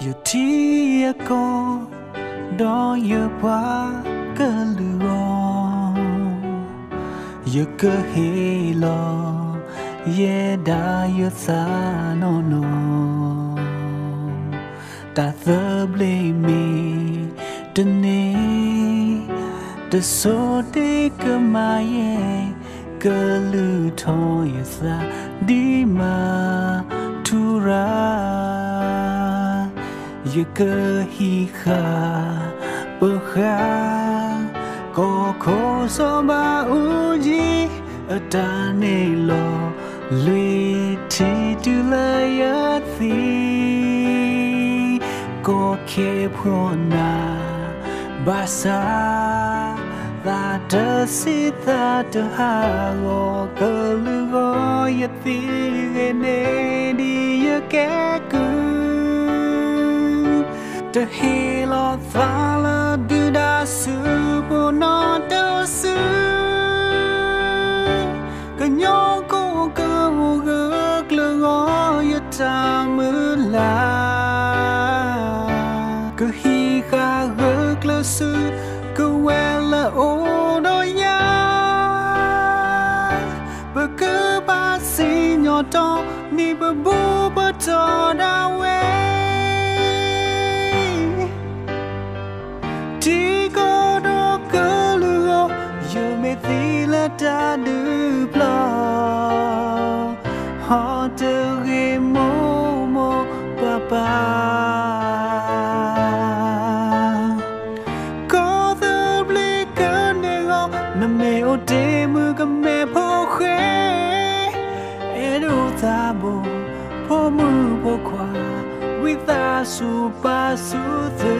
อยู่ที่ก็ดออยู่ป่าก็ลืออยู่ก็เฮลอเยดาอยู่สานอนตาเธอเบลมีเดนี้เดโซเดก็มาเย่ก็ลือทอยสาดีมาทุราอย่าเกิดฮีขาเปิดขาก็ขอสบายอุจิตาเนลอลุยที่ดูแลยาสีก็แค่พรนาบาษาตาเธอสิตาเธอหาก็ลือก็ยาสีเกเนดียาแก่กูจะเฮลอฟาลาดูดาสูบนอดาสูก็ยองก็ก็กลัวอยากจะมือลาก็ฮีข้ากลัวสูก็เวลาโอดอยาเบก็บาสิญอตอนี่เบบูเบตอดาเวที่ก็ดอกก็ลืออยู่ไม่ตีละตาดูปลอฮอเตอร์เกโมโมปาปาก็เธอเบลกันเองนเมโอเดมือกับเมพอเขเอดูตาโบพอมือพอขวาวิตาสูปาสูเธอ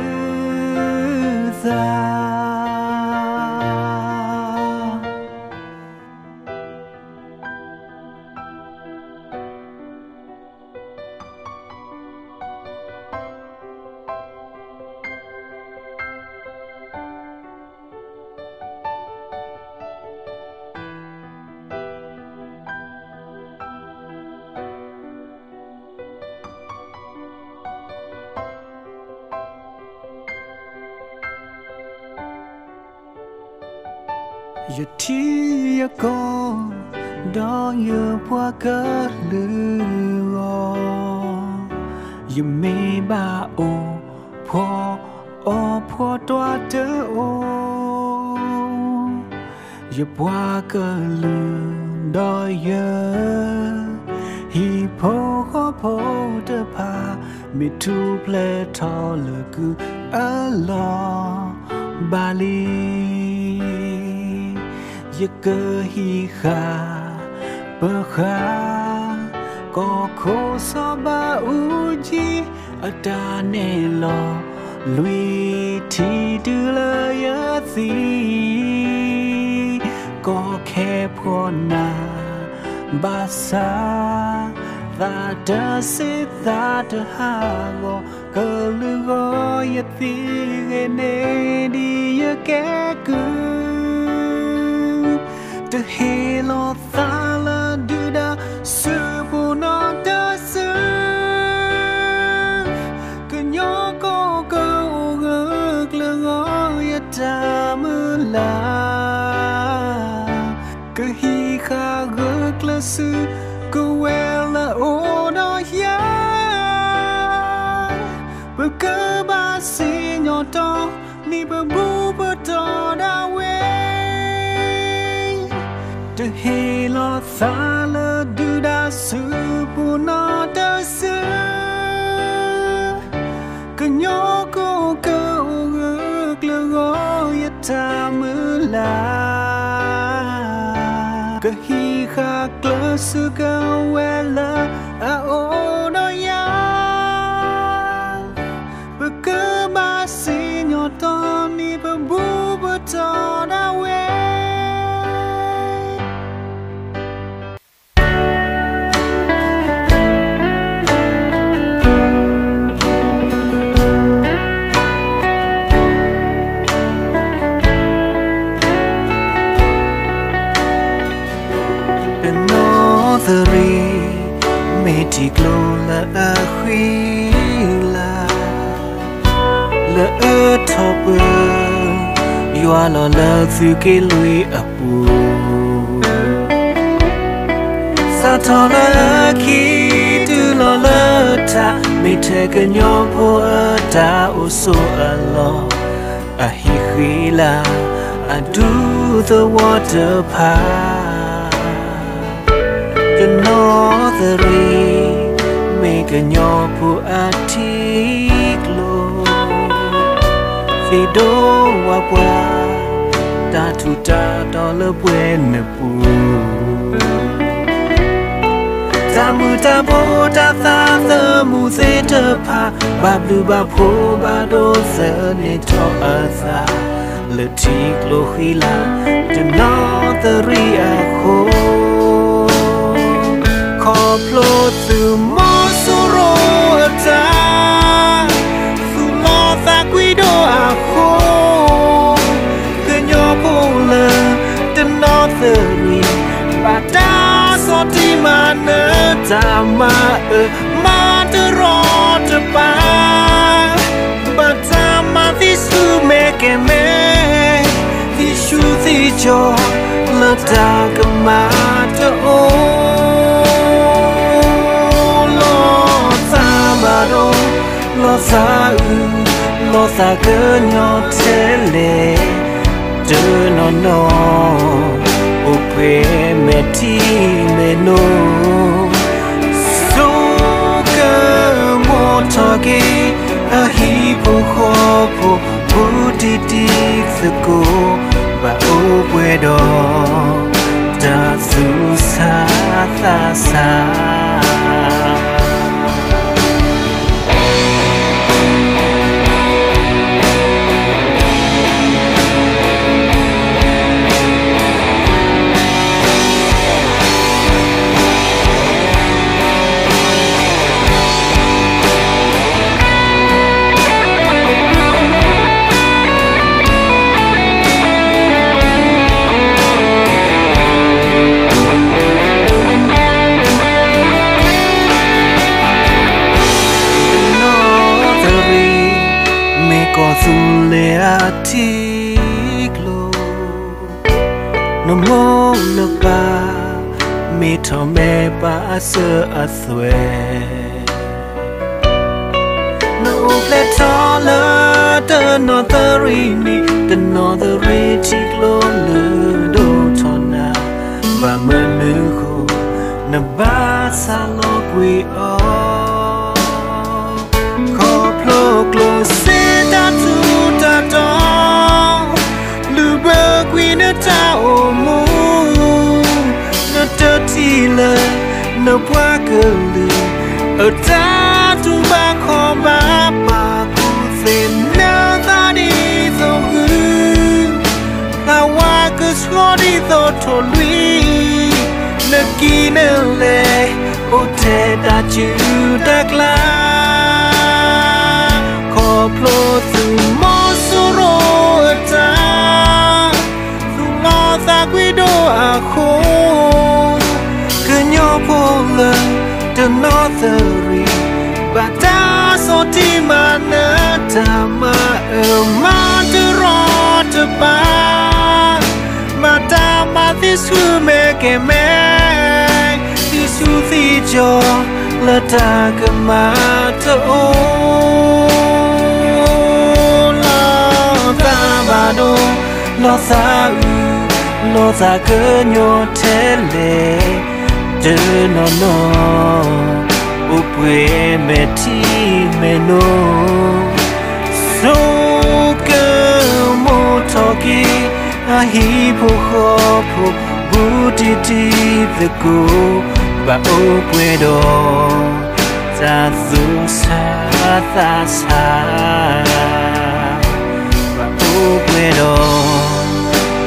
อยู่ที่ก็ดออยู่พวกก็ลืออยู่ไม่บ้าโอพอตัวเธอโออยู่พวกก็ลือดอเยอะฮีโพก็พอเธอพาไม่ถูกเพลทอเลยคือลอบาลีอย่าเกิดฮีขาเปิดขาก็ขอสบายอุจิตาเนลอลุยที่ดูแลยาสีก็แค่พรนาบาษาตาเธอสิตาเธอหาก็ลือก็ยาสีเกเนดียาแก่กูจะเฮลอฟาลาดูดาสูบนอดาสูก็ยอก็กลัวอยากจะมือลาก็ฮีข้ากลัวสูก็เวลาโอดอยาเบก็บาสิญอตอนี่เบบูเบตอดาเวจะเฮลอฟาลาดูดาสูบนอดาสูก็ยอก็กลัวอยากจะมือลาก็ฮีข้ากลัวสูก็เวลาโอดอยาเบก็บาสิญอตอนี่เบบูเบตอดาเวเมติโกลละอาควิลา le top you are lo le su ke lui apu sa tho le ki tu lo le ta me te ke nyo po ta o so alo a hi khila I do the water part you know the rain make a nyopu atiklo fi do wapwa ta tu ta do le pwe me pu ta mu ta bo ta tha the mu se ta pha ba blu ba pho ba do se ni to asa le tiklo khila to know the ria kho Koplo tu mosoro ata tu motha guido akho kenyo pole the northeri bata soti mana tama matero te pa bata ma visu meke me visu ti jo la ta kamata o lo sa que no te le de no o pe me ti me no so que mo toki a hi po ho po pu ti se ko ba o puedo da su sa sa le atiklo no mo le pa me to me pa asa aswe no le tola the no the retiklo le do tona ba menu ko na ba sa lo kwi o ko plo close ta o mu na ti le na bwa ke lu o ta tu ba kho ba pa ku se na ta di so gu na wa ke so di so to lui na ki ne le o te ta chu ta kla kho plo tu mo so ro ta guido akho kenyo pole the northeri bata soti mana tama matero te pa mata mathisu meke me tisu thi jo la ta kamato la ta ba do lo sa lo sa que no te le de no o pue me ti me no so que mo toki a hi po ho po buti ti the go ba o pue do sa su sa ba o pue do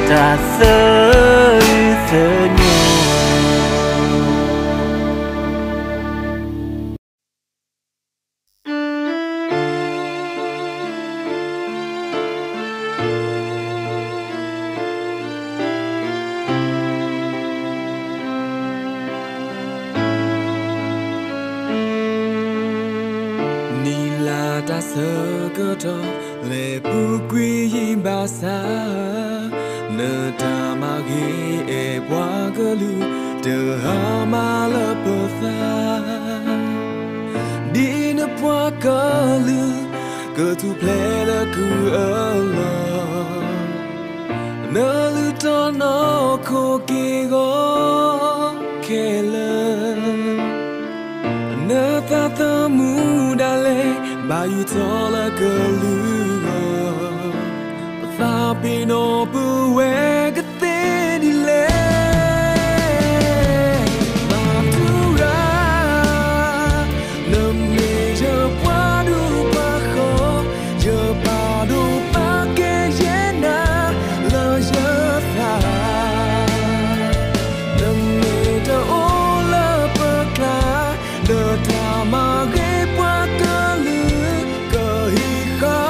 ta se Nila ta sơ cơ trò lệ bu quy yin ba sa nơ ta ma ghê e bua cơ lu de ha ma la bơ tha đi nơ bua cơ lu cơ tu ple la ku ơ la nơ lu to no ko ki go ke la nơ ta ta mu da le ba yu to la cơ lu ta pi no bu we ke te di le ba tu ra nam me je pa du pa kho je pa du pa ke ye na la je tha nam me de o la pa kla de ta ma ge pa ka lu ke hi kha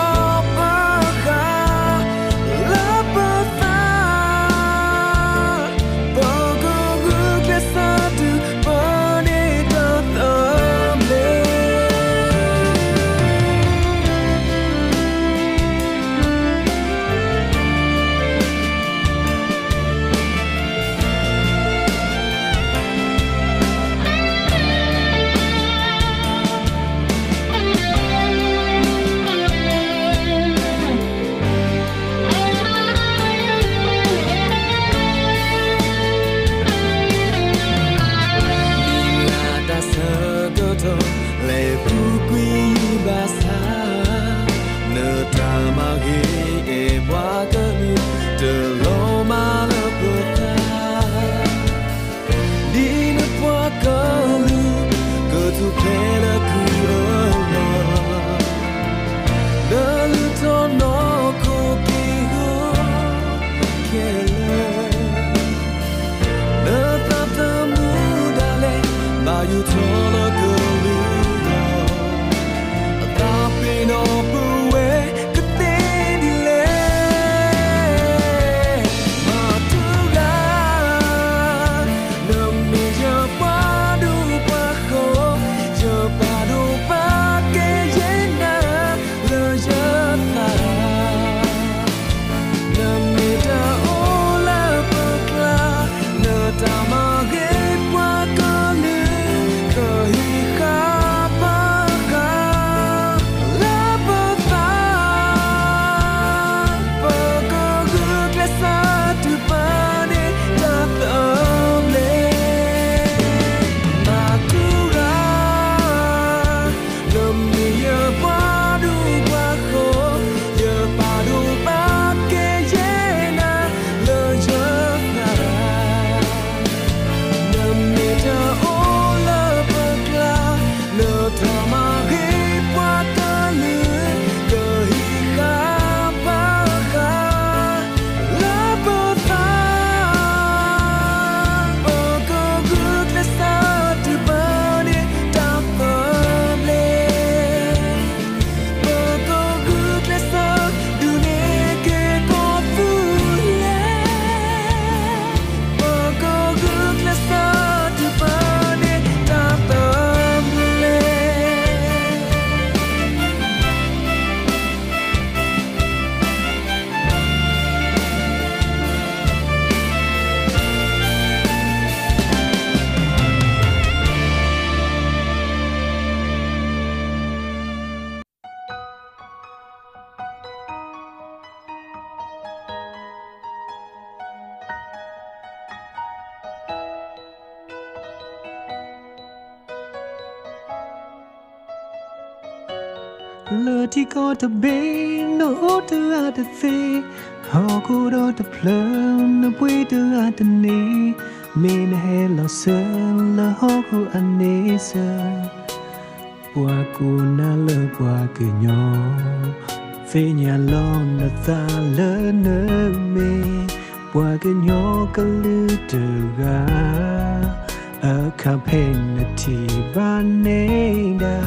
lỡ thì có tập bên nó từ à từ thế họ cô đó tập lớn nó quay từ à từ này mình hay lo sợ là họ cô anh ấy sợ qua cô na lỡ qua cứ nhỏ về nhà lo là ta lỡ nỡ mê qua cứ nhỏ cứ lư từ ga ở khắp hết thì ban nay đã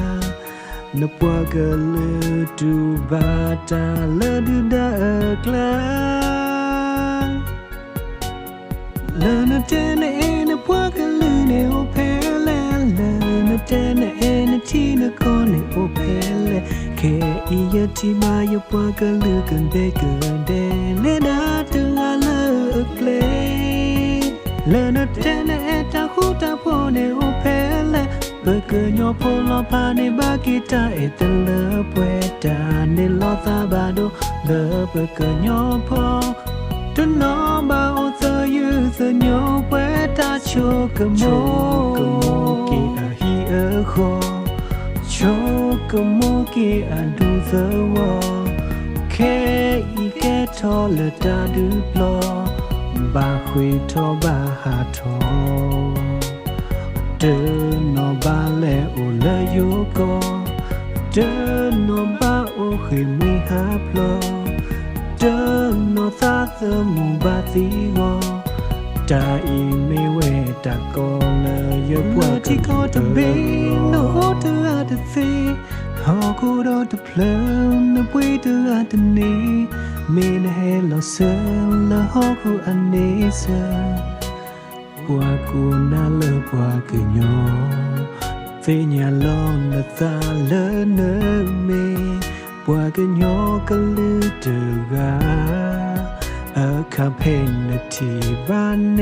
nấp qua cơ lơ tu ba ta lơ du đã ở kla lơ nấp trên này nấp qua cơ lơ này ô phe lơ lơ nấp trên này nấp chi nấp con này ô phe ที่มาอยู่ปากก็ลือกันเบกันเดเลนาถึงอาเลิกเลยเลนาเทนเอตาคูตาโพเนโอเพเลเบกญอโพลอพาเนบากิตาเอตเลปเวตาเนลอตาบาโดเลเบกญอโพตุนอบาโอเซยูเซญอเวตาโชกโมกิอาฮีเอโคโชกโมกิอาดูเซวอเคอีเกทอเลตาดูปลอบาคุยทอบาหาทอเดินนอบาเลโอเลโยโกเดินนอบาโอเคมีหาปลอเดินนอซาเซมูบาซีโกตาอีไม่เวตาโกเลยยกว่าที่โคตรบีโนเธออาจจะซีฮอกูโดนเพลินนับวิเธออาจจะนี้มีนให้เราเสือและฮอกูอันนี้เสือบัวกูน่าเลิกบัวกูยอเฟียลอนละตาเลเนเมบัวกูยอก็ลือเดือคาเพนนาทีบ้านเน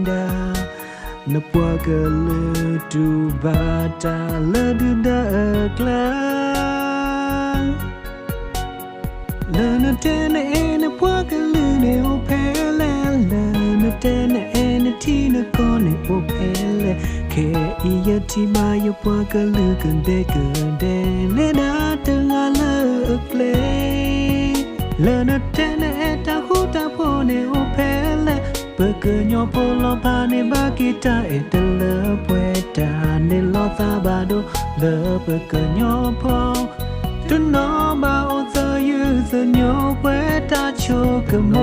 ดานับบัวก็ลือดูบาตาเลดูดากลาเลนเทนเอนพวกลือเนโอเพเลเลนเทนเอนที่นกอนเนโอเพเลเคอียที่มาอยู่พวกลือกันเบกันเดเลนาตึงอาเลกเลเลนเทนเอตาคูตาโพเนโอเพเลเบกญอโพลอพาเนบากิตาเอตเลปเวตาเนลอตาบาโดเลเบกญอโพตุนอบาโอเซยูเซญอเวตาโชกโม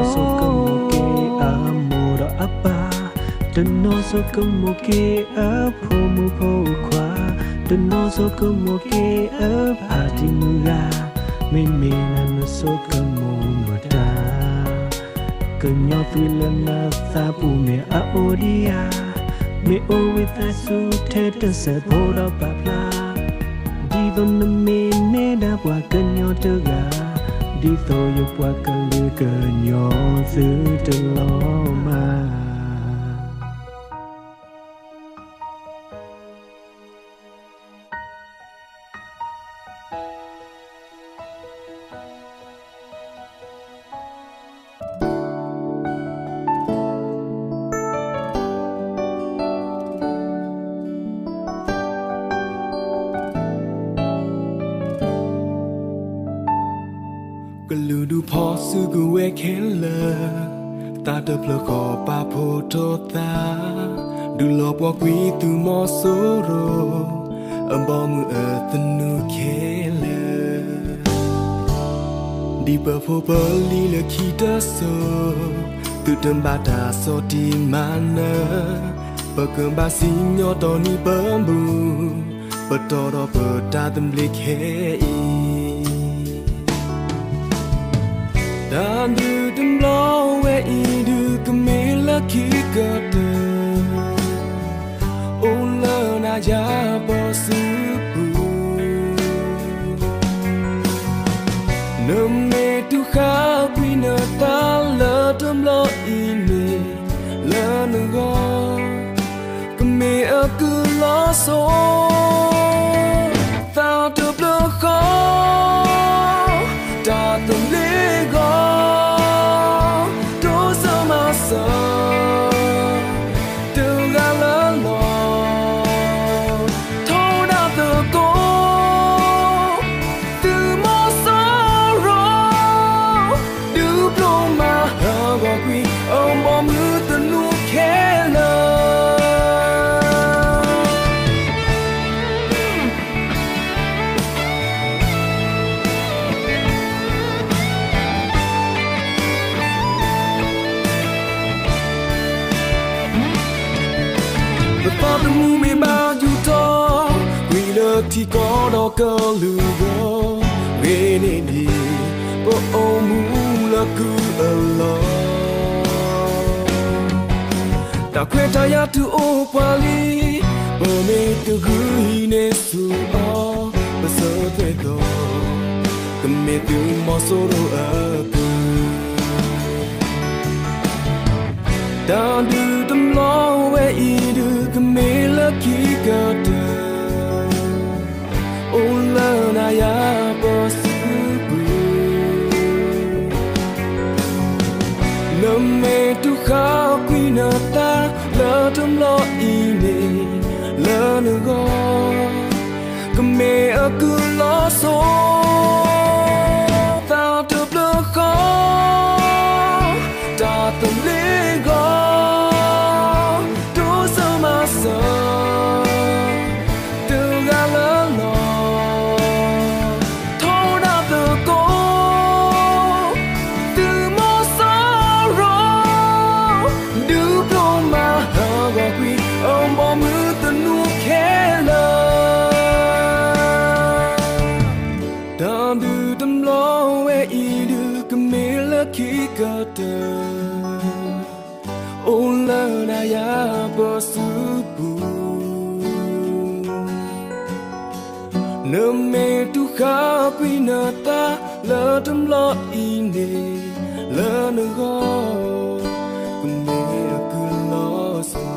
เกอาโมรอัปปาตุนโซกโมเกอาโพมูโพควาตุนโซกโมเกอาพาติมุกาไม่มีนันโซกโมมดาก็ญอตุลนาซาปูเมอาโอดิอาเมโอเวตาสุเทตเซโพดปาพลาดีตอนนั้นเมเนดาบัวกันยอเตกาดีโตยบัวกันลือกันยอซื้อตลอมา ก็ลือดูพอซื้อกูเวกเห็นเลยตาเดิบเลยขอปาโพโทตาดูหลอกว่ากุยตูมอโซโรบอมือตนูเคเลยดีเปอร์โฟเปอร์ลีเลคีเตอร์โซตูเดิมบาตาโซดีมันเนเปเกินบาซิญอตอนีเปิมบูเปิดตอรอเปิดตาตำเล็กเฮอีดานดูดมล้อเวอีดูก็มีละคีกะเตโอเลนายาบอสืบูนเมตุข้าปีนตาเลดมล้ออีเมเลนกอก็มีกุลอโซตาเดือบเลขอตาตมเลกอที่ก็ดอกก็ลือก็เวนิดีโอโอมูละกูอลอตาเควตายาตูโอปาลีเบเมตุกุฮีเนสูออเบเซเตโตก mê từ mò số đồ ở bờ đàn đưa tâm lo về ý đưa cái mê lỡ khi cả đời ôn lỡ na ya bờ xứ bờ nằm mê tu khao quy nợ ta lỡ tâm lo ý nề lỡ nợ gò cái mê ở cứ lo số ta được lỡ khó ta từng lý gò đủ sao mà sợ từ ga lỡ lò thâu đã từ cố từ mô sao rồi đứa pro mà hờ gò quy ông bỏ mưa tình nuốt khẽ lờ đàn đưa tâm lo về ý đưa cái mê lỡ khi cả đời ôn lỡ na ya bờ xứ bù nơm mê tu khá quy nợ ta lỡ tâm lo ý nề lỡ nợ gò cái mê cứ lo sợ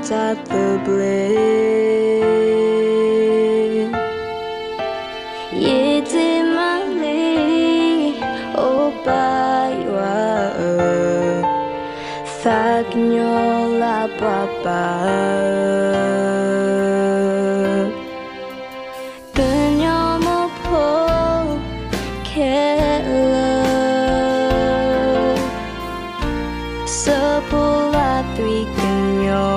ta tự ble ye ti mali o pai wa fa la papa tenyo mo po kela sepula tui kenyo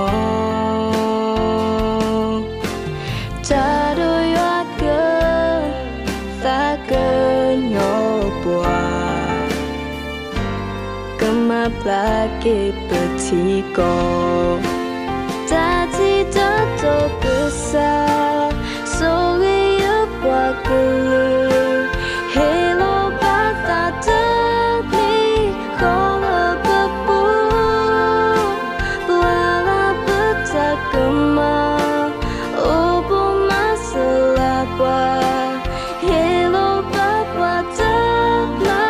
Plake petiko Tati tato besar Soli apa kelu Helo bata tani Kola bepu Lala peta kema Ubu masalah buat Helo bapa tana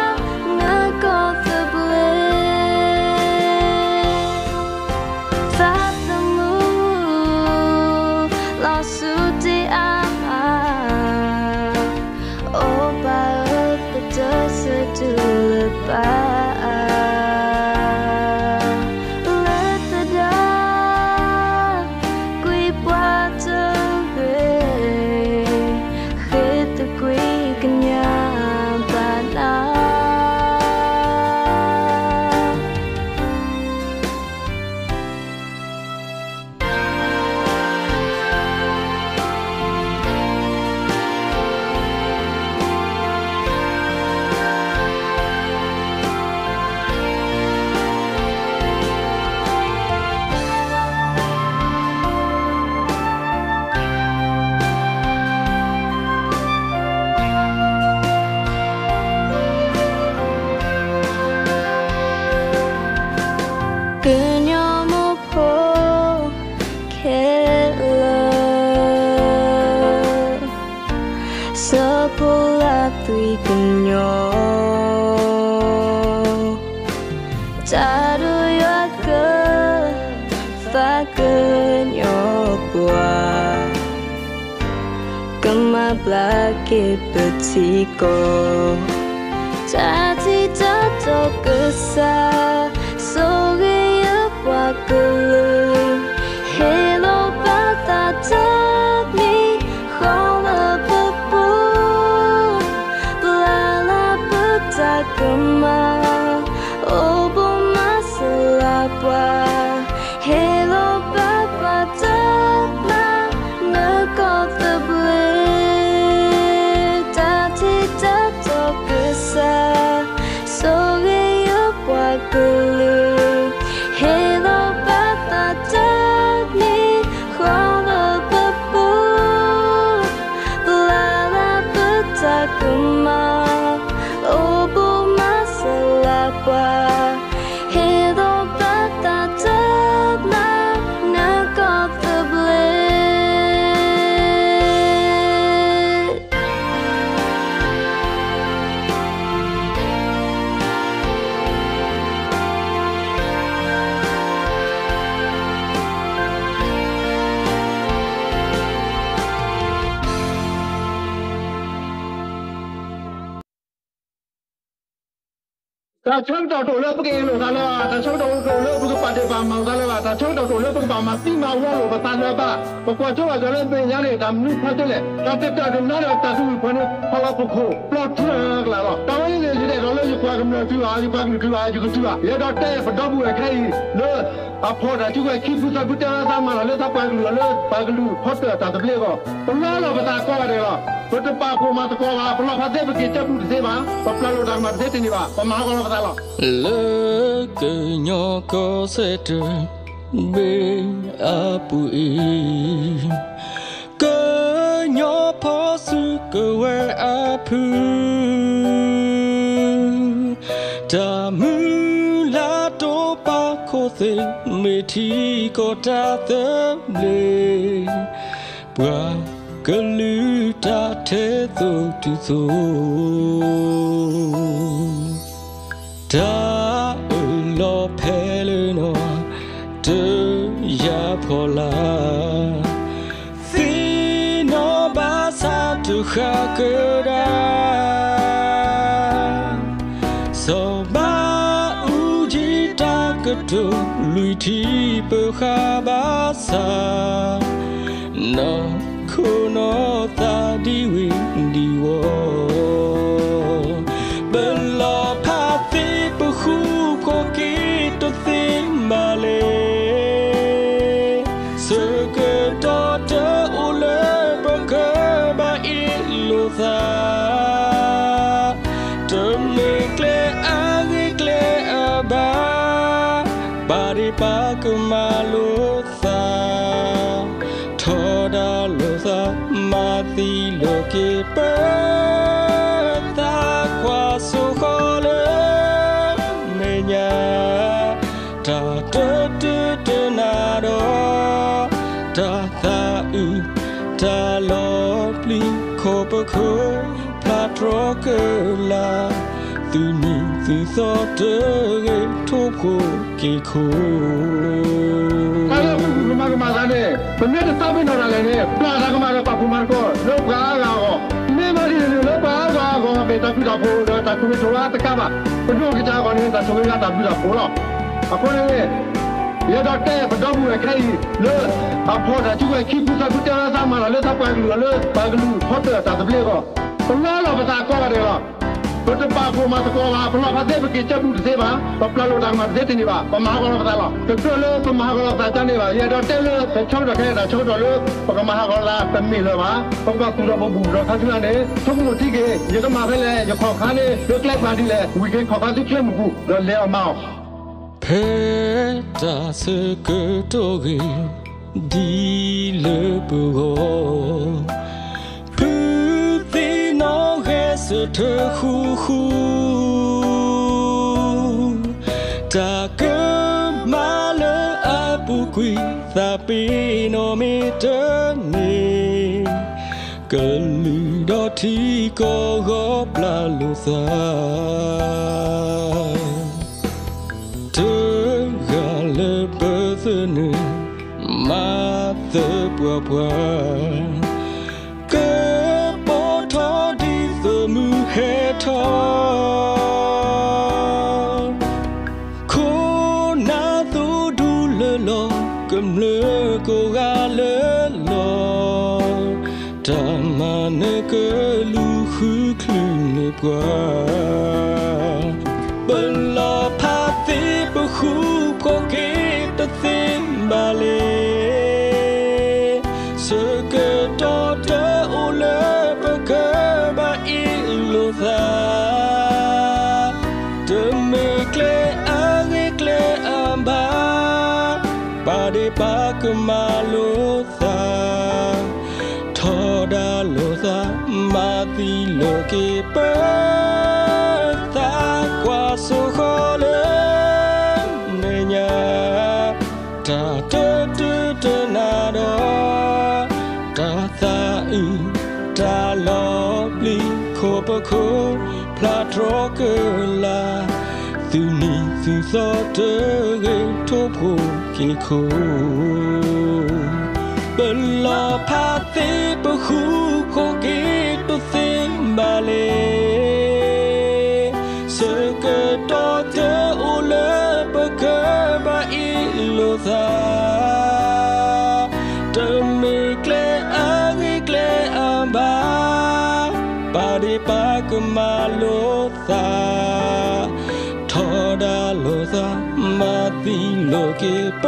Ngakau terbeli tui kenyo Taru ปลาเก็บปฏิโกจากที่เธอตกกษาโซเกยปวากลือเฮโลปาตาเธอมีของละปุ๊บปุ๊บปลาละปุ๊บจากกันมาโอ้บุมาสลาปวาเฮโลปาปาเธอมาเนื้อกอดตะเบลจากที่เธอตกกษาโซเกยปวากลือเฮโลปาตาเธอมีของละปุ๊บปุ๊บปลาละปุ๊บจากกันมาโอ้บุมาสลาปวาเฮโลปาตาเธอมาเนื้อกอดตะเบล 他청도돌려보게로살아다청도돌려보고빠져봐망살아다청도돌려보고봐망띠마와로바살아봐버거저와저런배냐네담누파들레다တက်တာနာရတာသူဖနဖလာပုခိုပလော့ထရကလာတော့တောင်းရင်းနေတဲ့တော့လို့ကွာကမလို့သူအားကွာကသူအားကသူအားရတော့တဲ့ဖတော့ဘူးခိုင်းလို့အဖော်တာသူကခိပူစာပူတာသားမလာလို့တော့ပါကလူလို့ပါကလူဖော်တာတပလေကောဘလာတော့ဘာကောရတယ်တော့ဘတ်ပါကိုမတ်ကောပါဘလော့ဖတ်တဲ့ကိချက်ဘူးသေးပါပပလာလို့တော့မတဲ့တင်ပါပမာကောတော့လားle que ño ko se te be apui que ño po su que we apu ta mu la to pa ko se me thi ko ta the le bra que lu ta the tu so ta lo pele no de ya pola fi no ba sa tu kha ke da so ba u ji ta ke tu lui thi pe kha ba sa no ko no ta di wi di wo bello pa ti pu khu ko ki to ti ma le so ke to te u le pa ka ba I lo tha to me kle a gi kle a ba ri pa ka ma lo tha tho da lo tha ma ti lo ke pa ta kwa so kho le me nya ta tu na do ta ta u ta lo pli ko pa ko pla tro ke la tu ni tu so te ge tho ko ke koကမာနဲ့ဘယ်နဲ့တောက်ပြီးတော့လည်းနဲ့ပလာကမာကပပူမာကိုလောက်ကားကောနေမရီလောက်ပါကောပဲတပြတော့ဖို့တော့တခုတော့တကပါဘုတို့ကကြောင်းနေတာဆိုရင်တပြတော့ဖို့တော့အခုလည်းရတော့တဲ့ဘတော်ဘူးခိုင်းလို့အဖို့တာသူကခိပူစာကူတာသားမလာလို့တော့ပါကလူလို့ပါကလူဖောက်တာတပလေကောဘလာတော့ဘာကောရတယ်ကောဘတ်ပါကိုမတ်ကောပါဘလာဖတဲ့ကိချက်ဘူးသေးပါပပလာလို့တော့မတဲ့တင်ပါပမာကောတော့လားတော်လို့ပမာကောတော့တန်းနေပါရတော့တဲ့လို့ချောင်းတော့ခဲတာချောင်းတော့လို့ပကမာကောလားတမီလို့ပါပကကူတော့ဘူးတော့ခါစလာနေသုံးလို့တိကေရကမှာပဲလေရခေါခါနေလွတ်လိုက်ပါဒီလေဝီကခေါခါတိခဲမှုတော့လဲအောင် Peta se que toge di le bugo Puti no ge se te khu Ta ke ma le apu kui ta pi no mi te ni Ke lu do ti ko go bla lu sa le persone ma te pua pua ke ทอคูนาตูดูเลลอกำเลก็กาเลลอตามาเนกลูคือคลื่นในกว่าเปิลลอพาติปะคูก็เกตะติมบาเลเสกตอเตโอเลปะกะบาอิโลซาเดเมเกลอาเกเกลอัมบาปาเดปากมาโลซาทอดาโลซามาติโลเกเปตากว่าสุขเลเนญาตาเตเตเตนาดอตาตาอึตาลอบลีโคปะโคพลาดรอเกลาตุนีสุสอเตเกทุโพเกโคเปิลลอพาเตปะคูโคเกตุเซมบาเลเสกตอเตโอเลปะกะบาอิโลซาเดเมเกลอาเกเกลอัมบาปาเดปากมาโลซาทอดาโลซามาติโลเกเป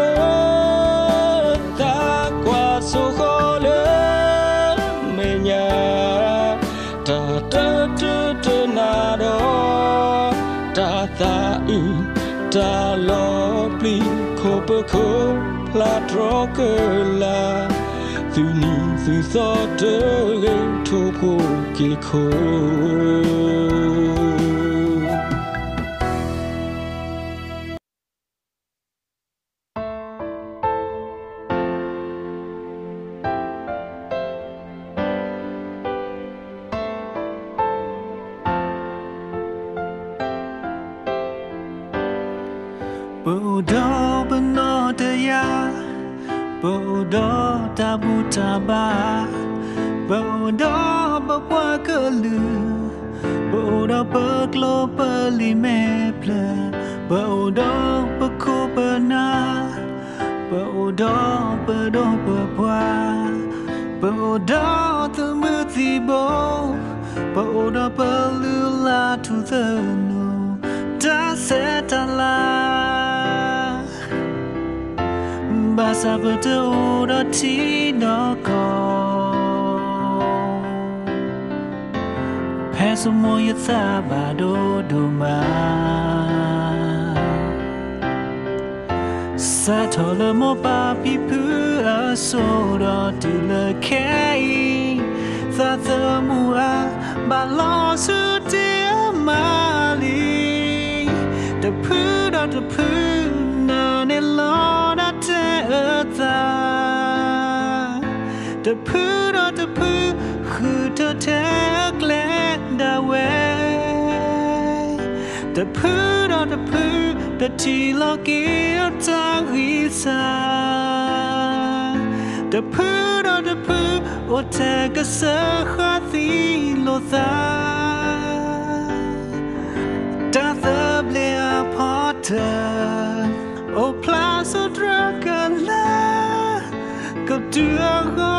ตากว่าสุขเลเมญาตาเตเตเตนาดอตาตาอึตาลอบลีโคปะโคพลาดรอเกลาตุนีสุสอเตเกทุโพเกโคปูดอปนอเตยาปูดอตาบูตาบาปูดอบะวากะลือปูดอปะกลอปะลิเมเพลปูดอปะโคปะนาปูดอปะดอปะปวาปูดอตะมือติโบปูดอปะลือลาทุเตนูตาเซตาลาBasa betul tino Pesumo yasabado duma Satole mo papi pu asoro dile kei Satamua balosu te amali The pu na ne lona The poo or the poo who to take land away The poo or the poo the chilo gives a visa The poo or the poo or take a sahati loza Does the blare potter O plaza dragala Go to a go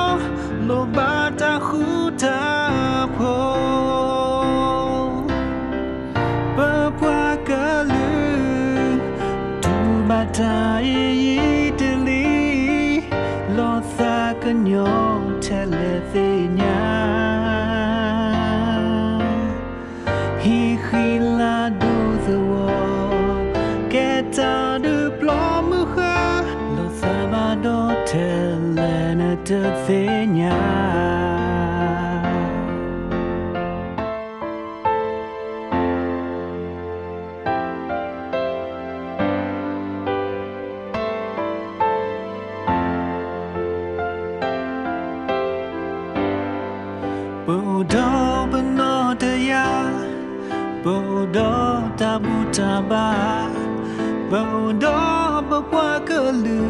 no bata huta po Papua kalu Tu bata idili Lotha kanyo telethenya He hila do the war Get out the plum Lo sabado telena te thenya Bodo benodaya Bodo tabutaba Bodo bapwa kelu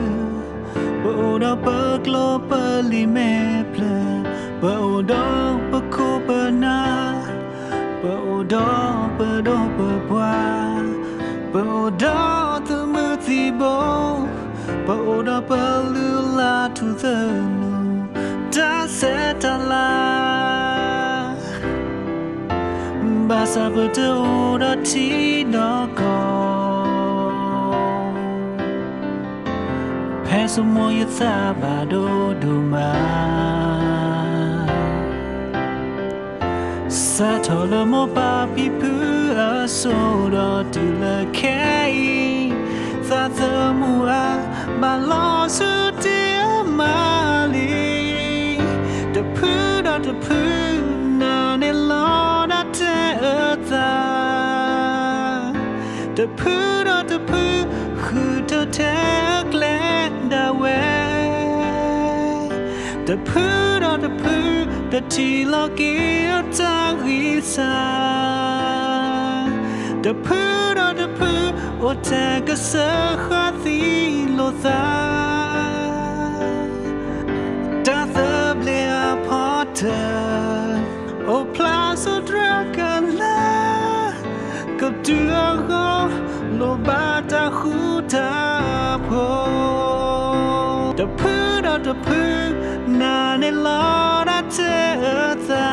Bodo peklo peli meple Bodo pekopena bờ đó bờ đó từ mưa thì bố bờ đó bờ lưu la thu giờ nu đã sẽ ta la bà sa bờ đâu đó chỉ nó còn phải số mua ít xa bà đô mà sa thọ lơ mô ba pi pu a so đó tu lơ kei sa thơ mu a ba lo su tia ma li the pu na ne lo da te ta the pu khu to te glad away the pu the tea lucky ta ghi sa the pu o ta ka sa khati lo ta da the blea potter o plaza dragala ko tu go lo bata khuta po the pu na ne lo da te ta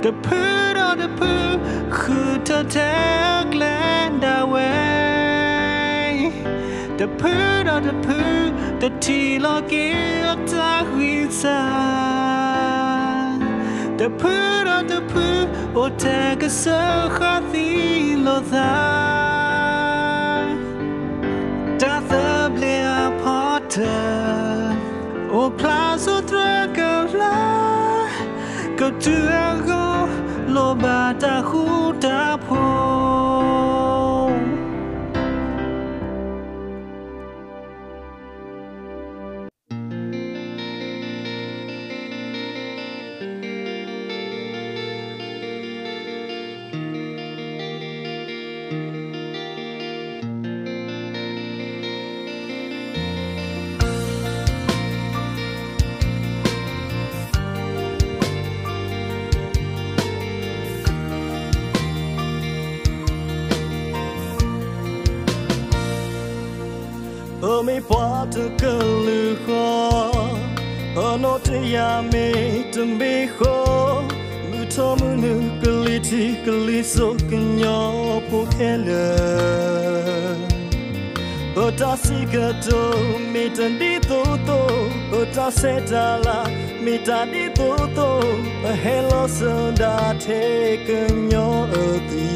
the pu khu to te glad away the pu the tea lock it ta hui sa the pu o te ka sa khati lo ta da the blea potter o plaza dragala ko tu go lo bata khuta po me bought a girl who no tia me to me ho mutomunu galiti galiso kinyo pokele otasika to me tandi toto otasetala me tandi toto hello sunda take kinyo ati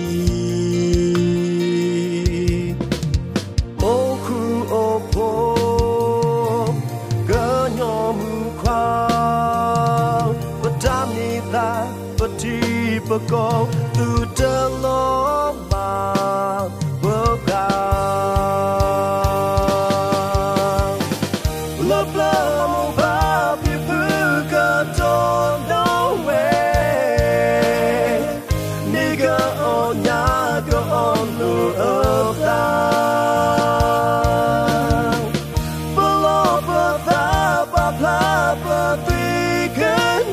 go to the Loma Boga Love love Bobby Puka don't know where Nigga on Yaga on the of down Below but that Papa Beacon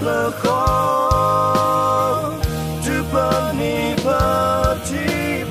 the call to bunny party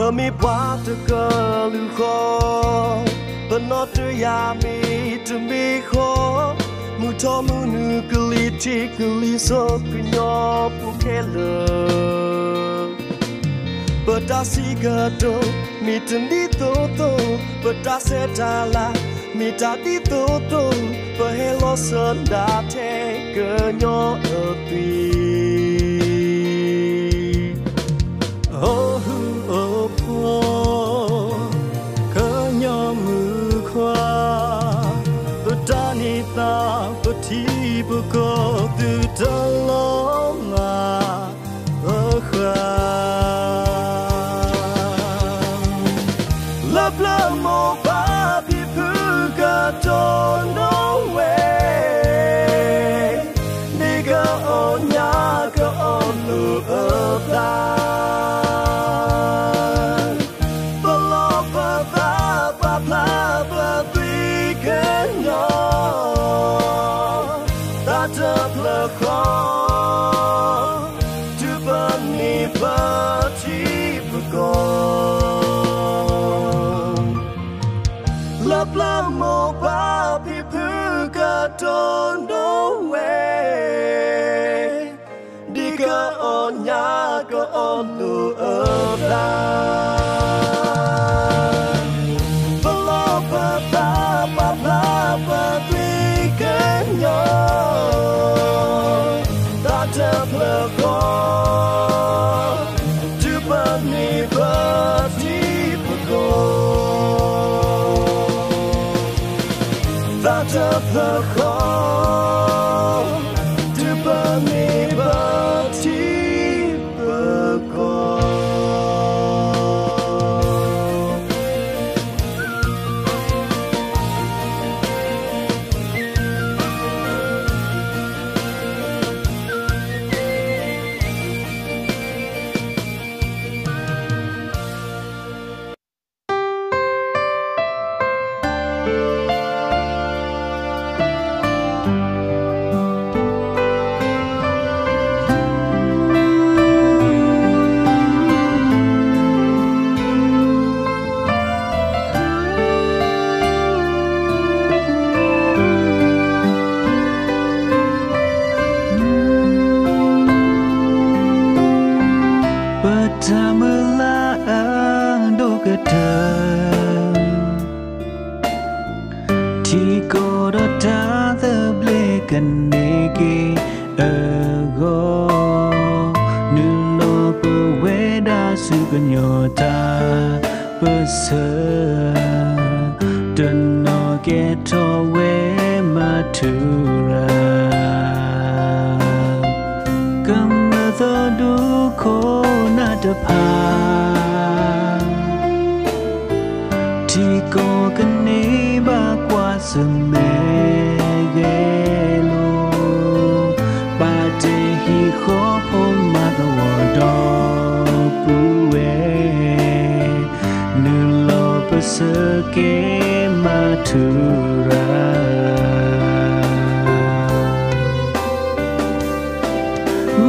for me bought a girl who but not to yami to me ho mutomu nukuli tikuli so pinyo pukelo but I see gato mitandi toto but I said ala mitadi toto but hello sonda take nyo api oh oh oh kanyo mu kwa butanita buti buko du daloma love love mo babi puga don't know way nigga onya go on lu abla bala ba bla ba weekend yo that a plakon to bunny party pugo Bla mo babi puga don't know way Diga onya go on lu abla Bla ba ba ba bla ba weekend yo That a plakon to bunny party pugo That of the call to burn me but Hãy subscribe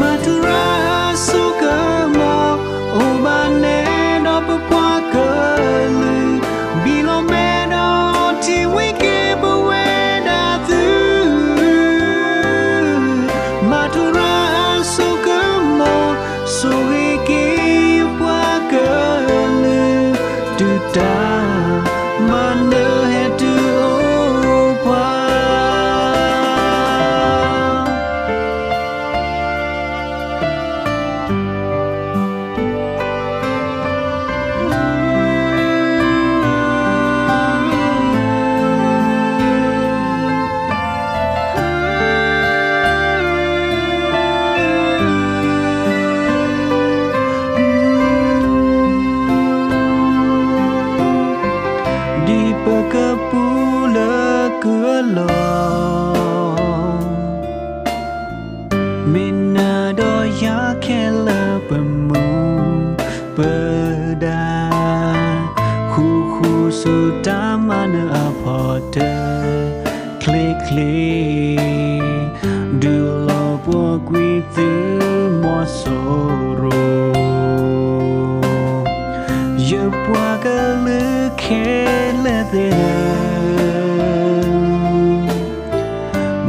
le de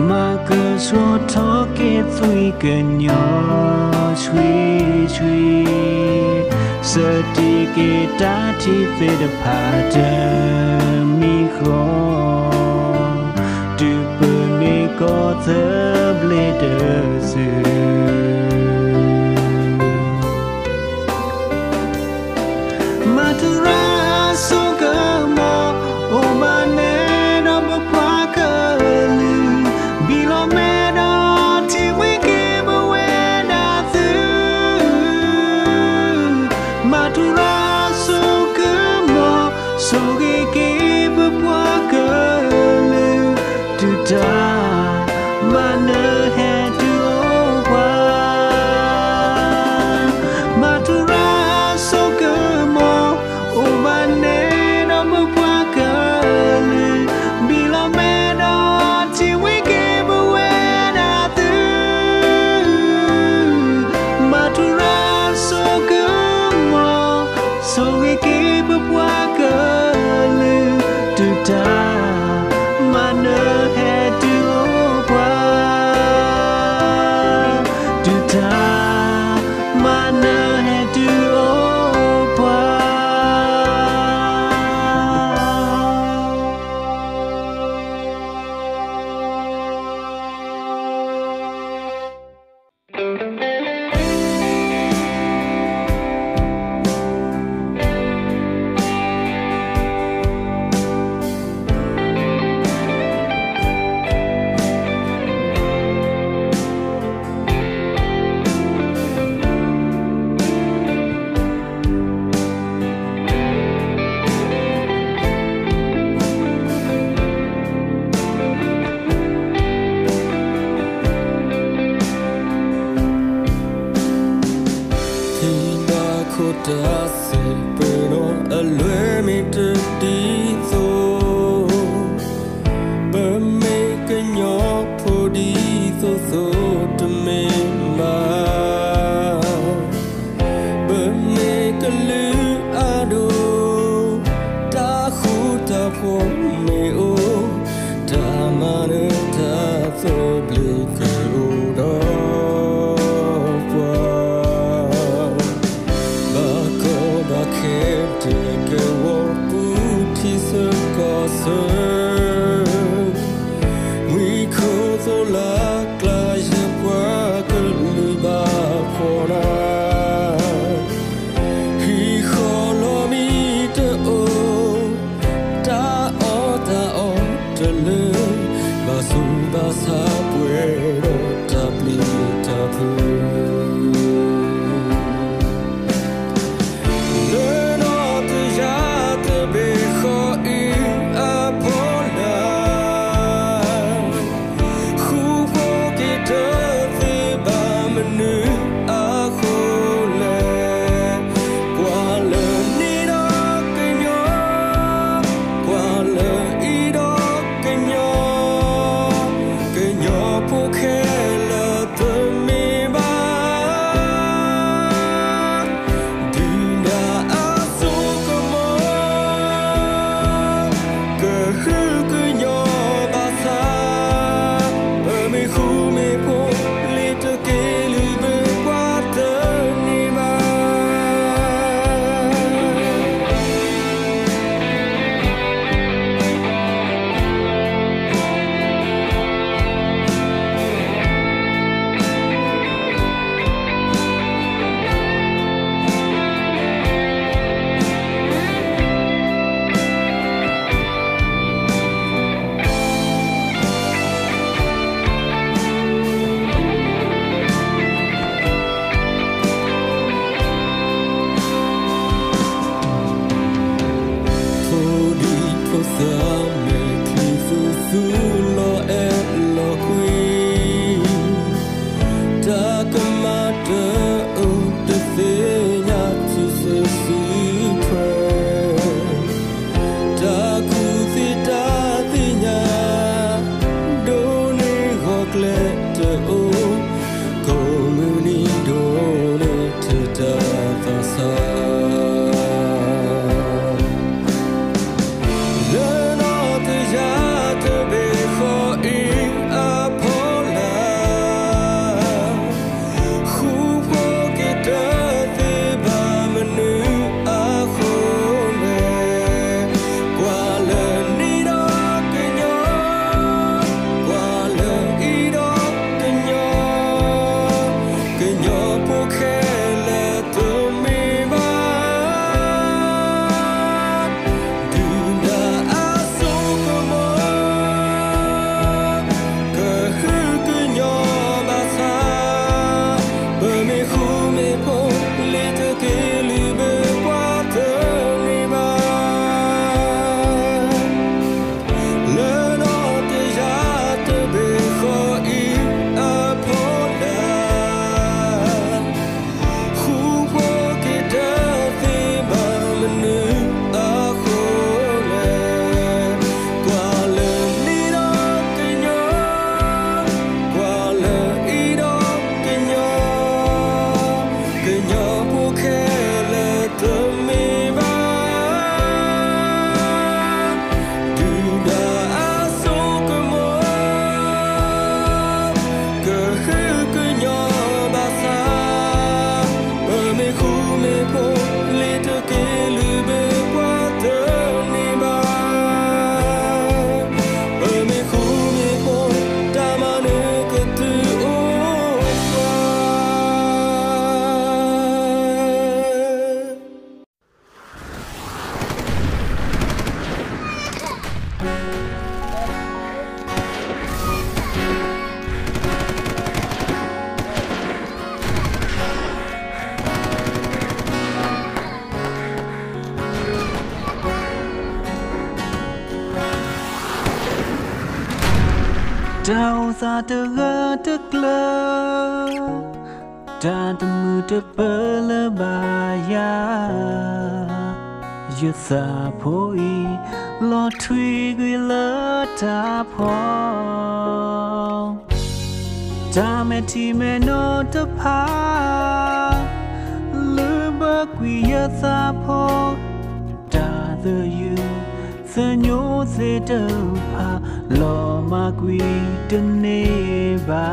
ma cơ số thọ kết thui gần nhỏ suy suy sợ đi cái ta chỉ về được phá đờ mi khó từ bờ mi có thơm lê đờ dư mà thứ ra số cơ mò ô mà nè nó bước qua cơ lư bị lo mẹ đó thì quý kia bơ quê đã thứ mà thứ ra số cơ mò số kia bước qua cơ lư từ ta mà nỡ hè từ ô qua mà thứ ra số cơ mò ô mà nè nó bước qua cơ lư bị lo mẹ đó chỉ quý kia bơ quê đã tư mà thứ ra số cơ mò số kia bước qua cơ lư từ ta mà nỡ hè từ ô qua từ ta mà nỡ hè từ ô qua ta sẽ bên nó ở lối mình tự đi thôi bờ mê cái nhỏ phố đi thôi thôi từ mình mà bờ mê cái lưỡi ado ta khu ta phố mê ô ta mà nữa ta thôi bì cái ô đó New เจ้าซาเตเกตะกลาจาตมือเตเปลบายายึดสาโพอีลอทวีกุยละตาพอจาเมทีเมโนตพาลืบกุยยะสาโพตาเดยูสญโยเซเตพาลอมากุยตเนบา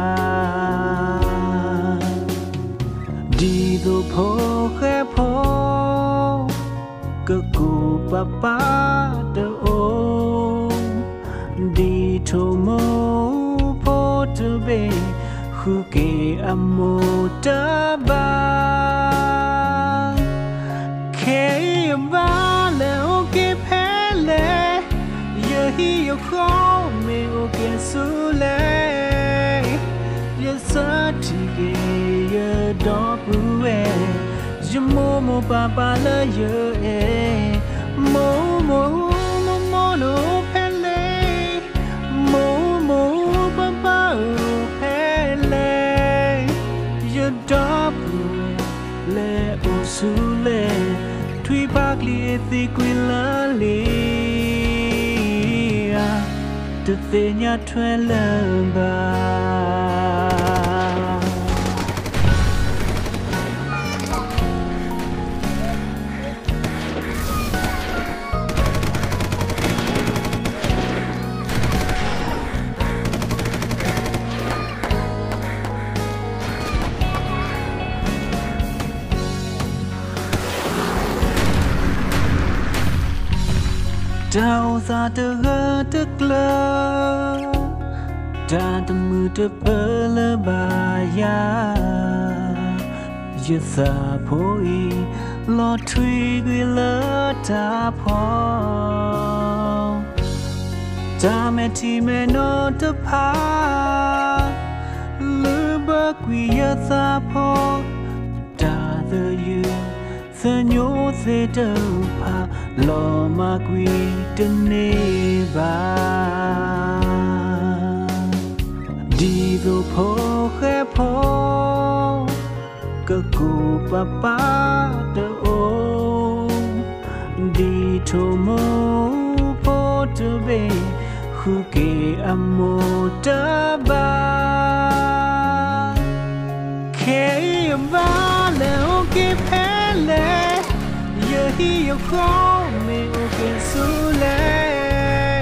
ดีดูโพแค่โพก็กูปะปาเดโอดีโทโมโพตเบฮูเกอโมตาบาเคยบาเลโอเกเพเลยะฮิโยโคเมโอเกสุเลยะสะทิเกยะดอปูเวยะโมโมปาปาละเยเอโมโมโมโมโนเพเลโมโมปาปาเพเลยะดอปูเลโอสุเลทวีปากลีติกุยลาลีตเตญาทเวลบาเจ้าซาเตเกตะกลาจาตมือเตเปลบายายึดสาโพอีลอทวีกุยละตาพอจาเมทีเมโนตพาลืบกุยยะสาโพตาเดยูสญโยเซเตพาลอมากุยตเนบาดีดูโพแค่โพก็กูปะปาเดโอดีโทโมโพตเบฮูเกอโมตาบาเคยบาเลโอเกเพเลยะฮิโยโคเมโอเกสุเล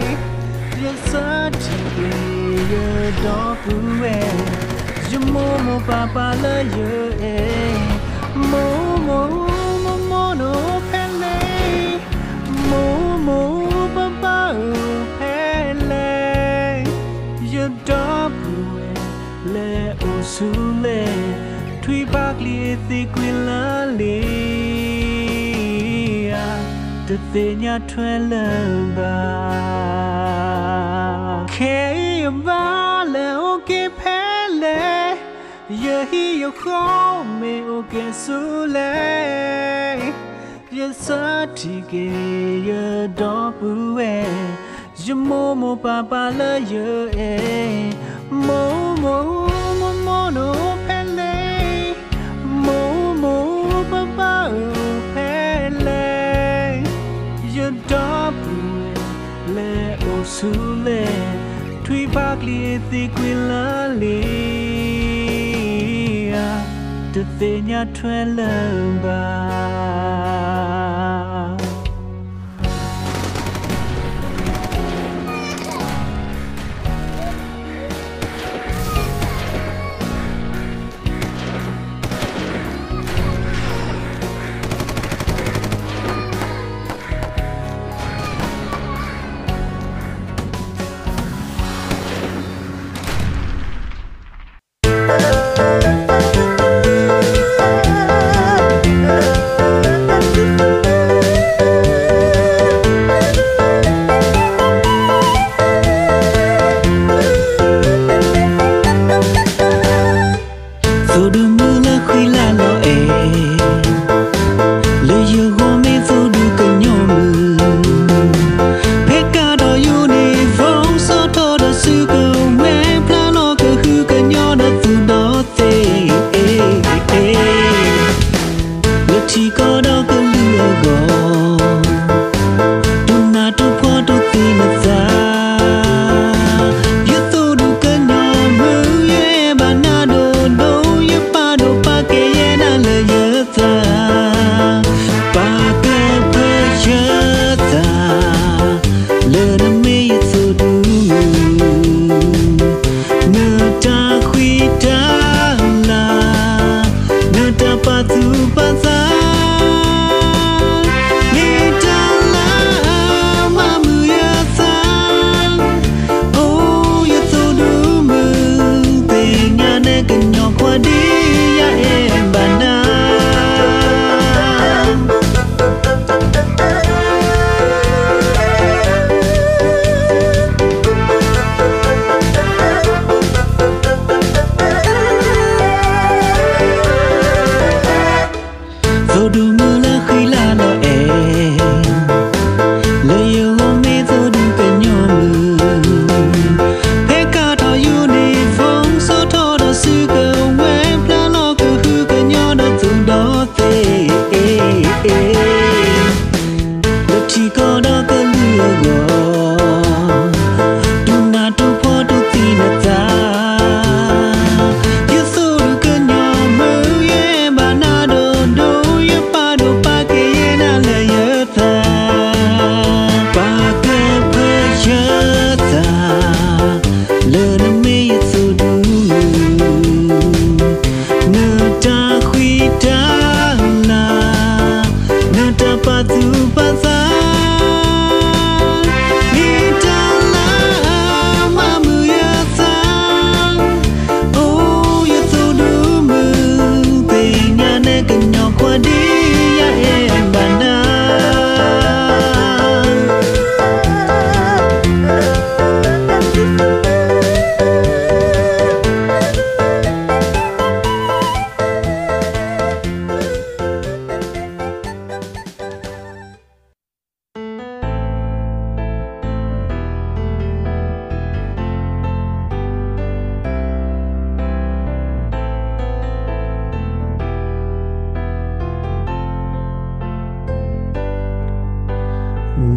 ยะสะทิเกยะดอปูเวยะโมโมปาปาละเยเอโมโมโมโมโนเพเลโมโมปาปาเพเลยะดอปูเวเลโอสุเลทวีปากลีติกุยลาลีตเตญาทเวลบาเคยบาเลโอเกเพเล ye hi yo kho me o ke su le ye sa ti ke ye do bu e ye mo pa pa la ye e mo no pe le mo pa pa pe le ye do bu le o su le thui bak li ti kwin la li de te nya thwe lơ ba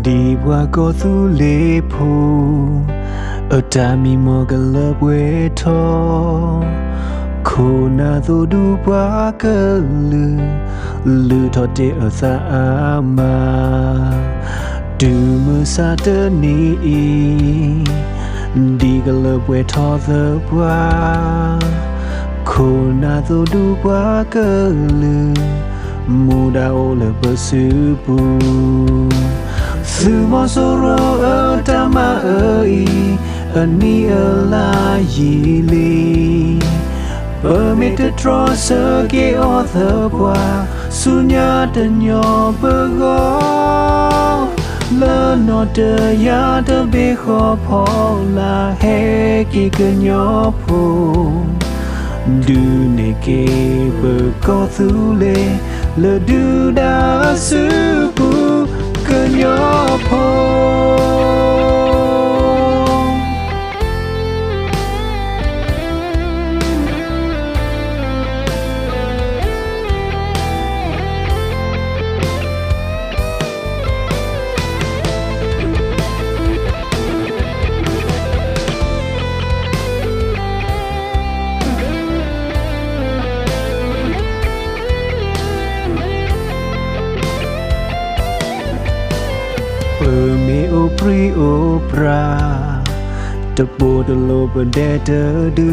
đi qua có thu lê phù ở ta mi mò cái lớp quê thô khô na thu đu qua cơ lư thọ tê ở xa mà từ mưa xa tơ ni đi cái lớp quê thọ thơ qua khô na thu đu qua cơ mù đau là bờ sư bù sự mò soro ở ta mà ơi anh ni ở la gì li bờ mi te tro sơ kia ở thơ qua su nhớ tên nhỏ bờ gó lỡ nó tơ ya tơ bê khó phò là he kia cơ nhỏ phù du ne ke bơ có thu lê lơ du đã sư pu cơ nhỏ po mi o pri o pra te bo de lo be de de du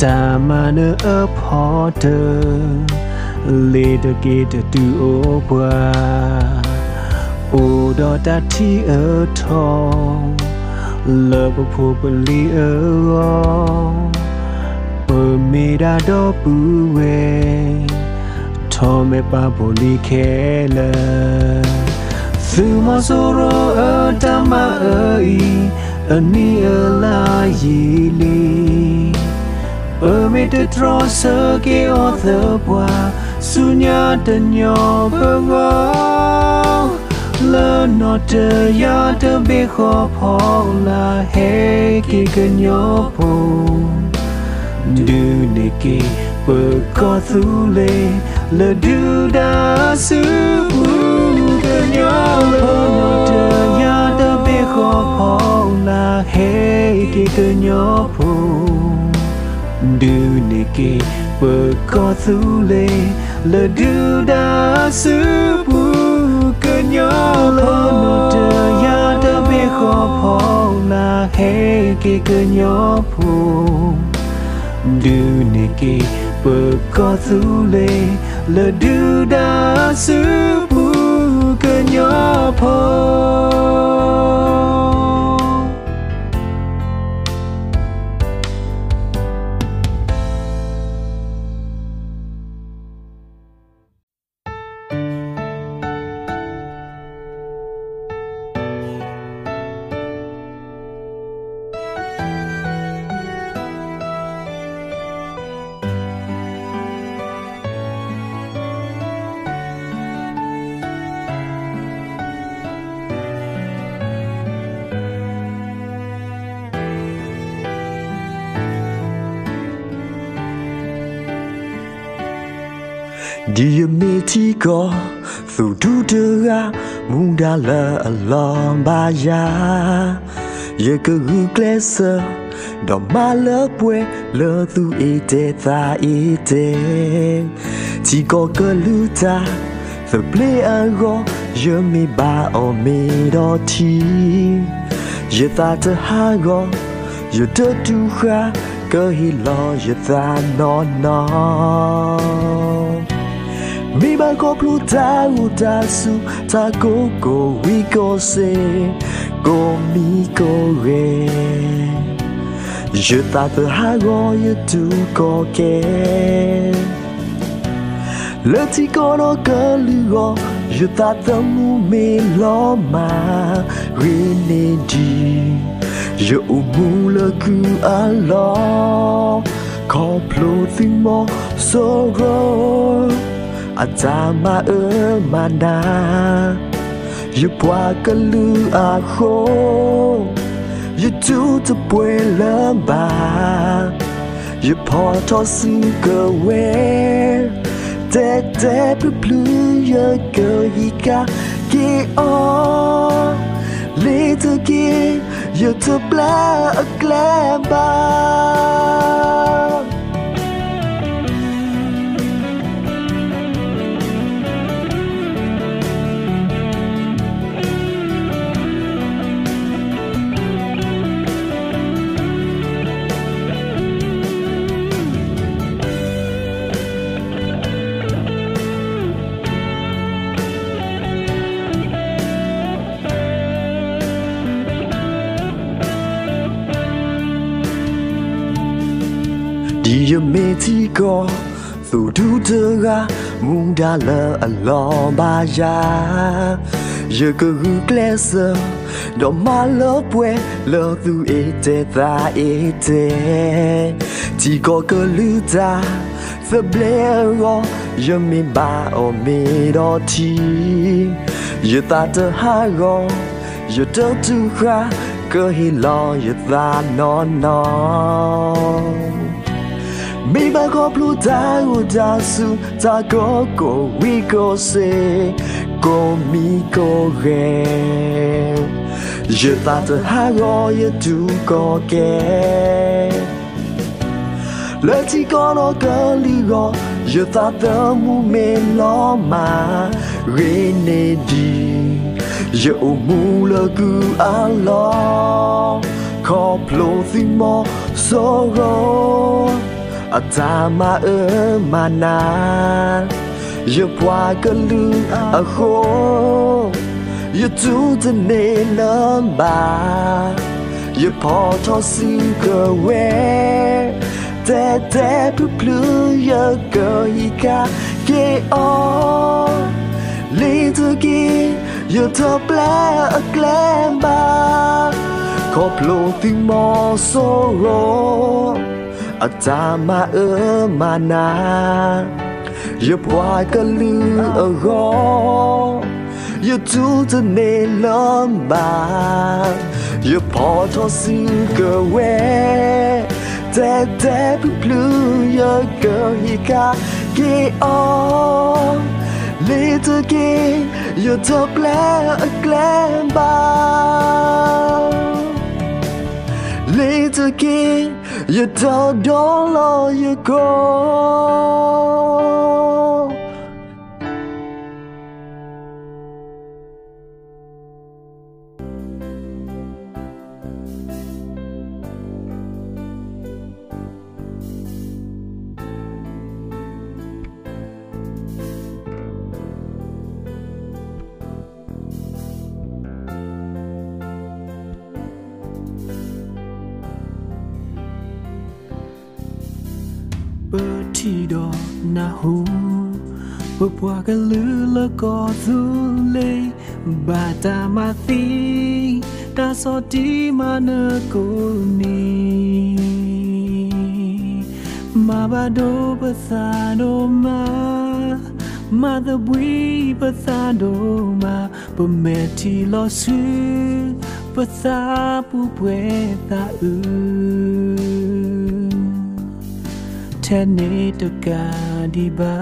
ta ma ne a pho de le de ke de tu o bwa o do ta ti a thong le bo pho be li a o mi da do pu we tho me pa bo li khe la Suma soro atama ai ani ala yili Permit the trosa ke otha bwa sunya tanyo bengo Le note ya te be kho pho la he ke kanyo po Du ne ke pe ko thu le le du da su nhớ nó chờ ya đã biết khó khó là hay khi cứ nhớ phù đưa này kia bờ có thứ lệ là đưa đã sư phù cứ nhớ nó chờ ya đã biết khó khó là hay khi cứ nhớ phù đưa này kia bờ có thứ lệ là đưa đã sư phù cơ nhỏ po Dia meti ko thu du dera munda la lombaya ye ke glesa do mala pue le tu ite ta ite ti ko ke luta the play ago je mi ba o mi do ti je ta te ha go je te tu kha ke hi lo je ta no Mi ba ko pluta uta su ta ko we ko se ko mi ko re Je ta te ha go ye tu ko ke Le ti ko no ke lu go Je ta te mu me lo ma re ne di Je u mu le ku alo ko plo thi mo so ro Atama mana Ye pwa kalu ako Ye tu te pwe lamba Ye po to su ke we Te plu ye ke hika Ke o Le te ke Ye te bla a glamba Dia meti ko thu du dera munda la lombaya je que glisse dans ma lobe le tu était ta était ti que luta faiblero je me bats au midoti je te hago je te toucherai que il a je ta non mi ba ko plus tard ou ta su ta ko we go say go mi go re je te hago je tu ko ke le ti ko que ligo je te mu me lo ma renedi je au mu le gu alors complot sorrow Atama mana je bois que lu a ho je tout ne lamba je porte si que ouais t'es plus je que ika que oh les deux qui je te plais à clemba complot sorrow Atama mana je bois que lu a ho je tout ne lamba je porte si que ouais t'es plus je que ika que oh les deux qui je te plais à clemba les deux qui you don't know you go Ti do na hu bua ka lu le ko zu le ba ta ma ti ta so ti ma na ko ni ma ba do ba sa do ma the bui ba sa do ma ba me ti lo su ba sa pu pwe ta Tene to kadiba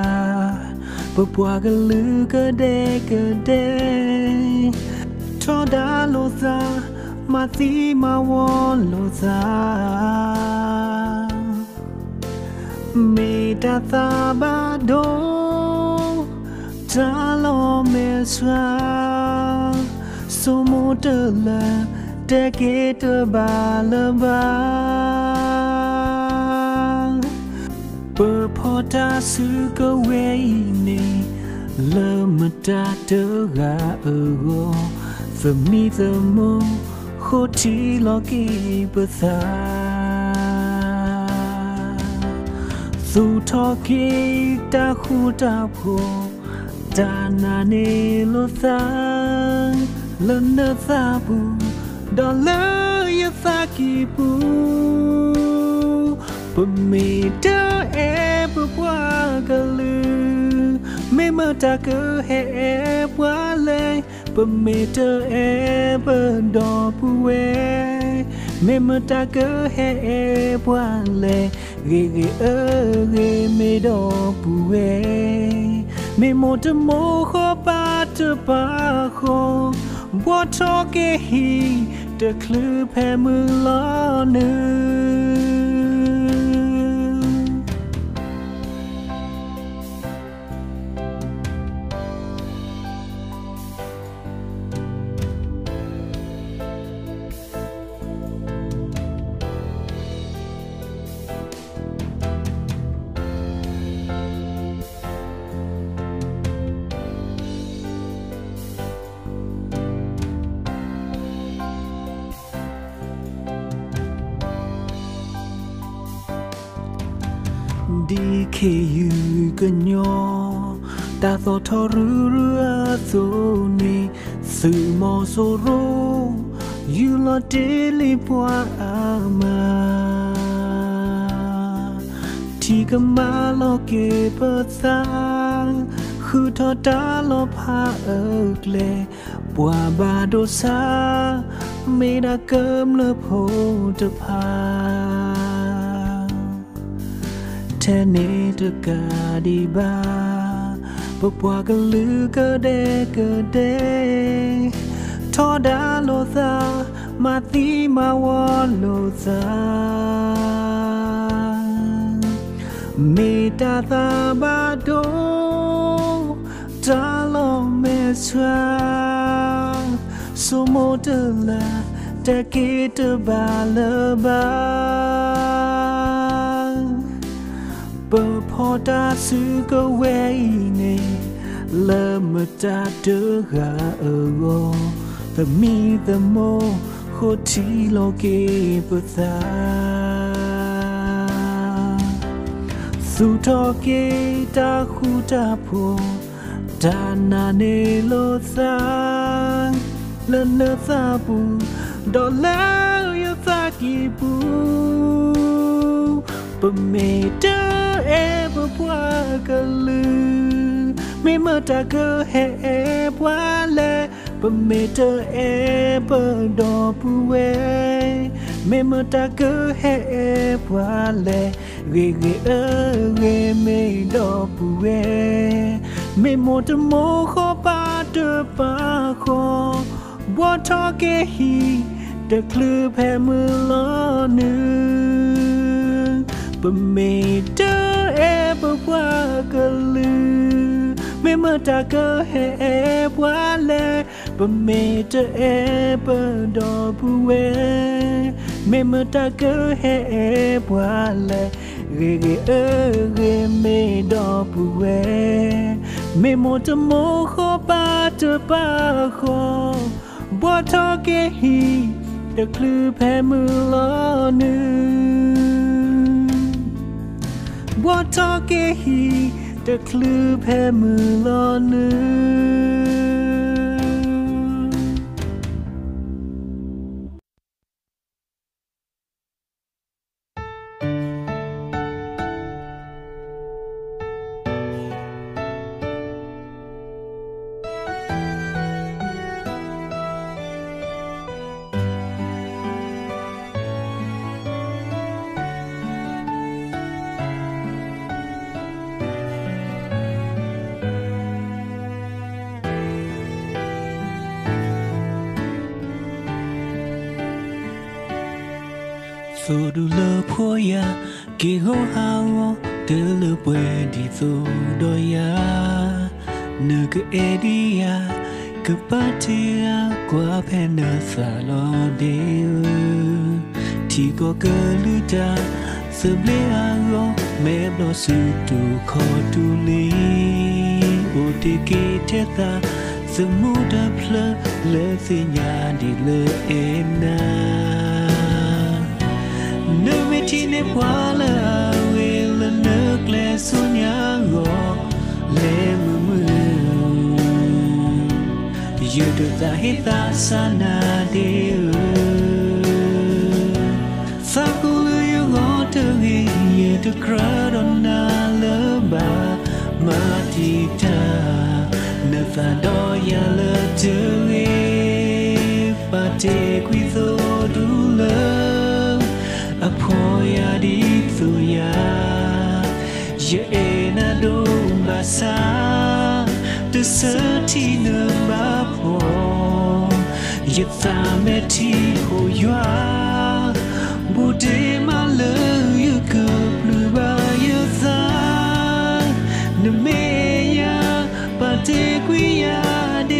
Bupwa galu gade Toda loza Mati mawon loza Meta tabado Talo meswa Somo de la Deke te balaba Purpota suka weini lemata tega ego for me the mo hoti loki betha su toki ta huta po dana ne lo sang lena sabu dollar ya saki pu Pemita bua galu memata ke wale pemita do puwe memata ke wale ge me do puwe me mota mo ho pa te pa ho what talk he the clue pe mu la nu DKU ganyo ta so thoru so ni สื่อมอโซโรยูลอเดลิปัวอามาที่ก็มาโลเกเปิดสางคือทอดาโลพาเลปัวบาโดซาไม่ได้เกิมเลโพตพาเทเนตกาดีบาปปัวก็ลือก็เดก็เดทอดาโลซามาตีมาวอโลซาเมตาตาบาโดตาโลเมสวาสโมเตลาตะเกตบาลบาเปิดพอตาซื้อก็เวเนเลิมมาตาเดือโกแต่มีแต่โมโคทีโลเกปตาสุทอเกตาคูตาโพดานาเนโลซาเลนซาปูดอลลาร์ยาซากิปูปเมเตเอปปัวกะลือไม่เมื่อตาเกเฮปัวเลปเมเตเอปดอปูเวไม่เมื่อตาเกเฮปัวเลเกเกไม่ดอปูเวไม่หมดโมขอปาเตปาขอบัวทอเกฮีเดคลือแผ่มือล้อนึงปเมเตเอปปัวกะลือไม่เมื่อตาเกเฮปัวเลปเมเตเอปดอปูเวไม่เมื่อตาเกเฮปัวเลเกไม่ดอปูเวไม่หมดโมขอปาเตปาขอบัวทอเกฮีเดคลือแผ่มือล้อนึงบัวทอเกฮีเดคลือแผ่มือล้อนึงสูดูเลอพัวยาเกี่ยวหาวเดลเปดีสูดอยาเนื้อเอดียากปาเทียกว่าเพนเนสาลอเดลที่ก็เกิดลือจาสืบเลี้ยงแม่บลอสูดูคอดูลีโอเทเกเทตาสมุดเพลเลสิญาดีเลเอนาเนื้อไม่ที่ในพวาละเวลเนื้อแกลสุญญางอเลมือยืดตาให้ตาสานาเดียวสักลือยังงอเธอเองยืดกระดอนนาเลบามาที่ตาเนื้อตาดอยาเลเธอเองปาเจกุยโซดูเลอพอยาดีสุยาเยเอนาดูบาซาเดเซที่เนื้อบาพอยึดตาเมที่โหยาบูเดมาเลยยุกปลือบายซาเนเมยาปาเจกุยาเด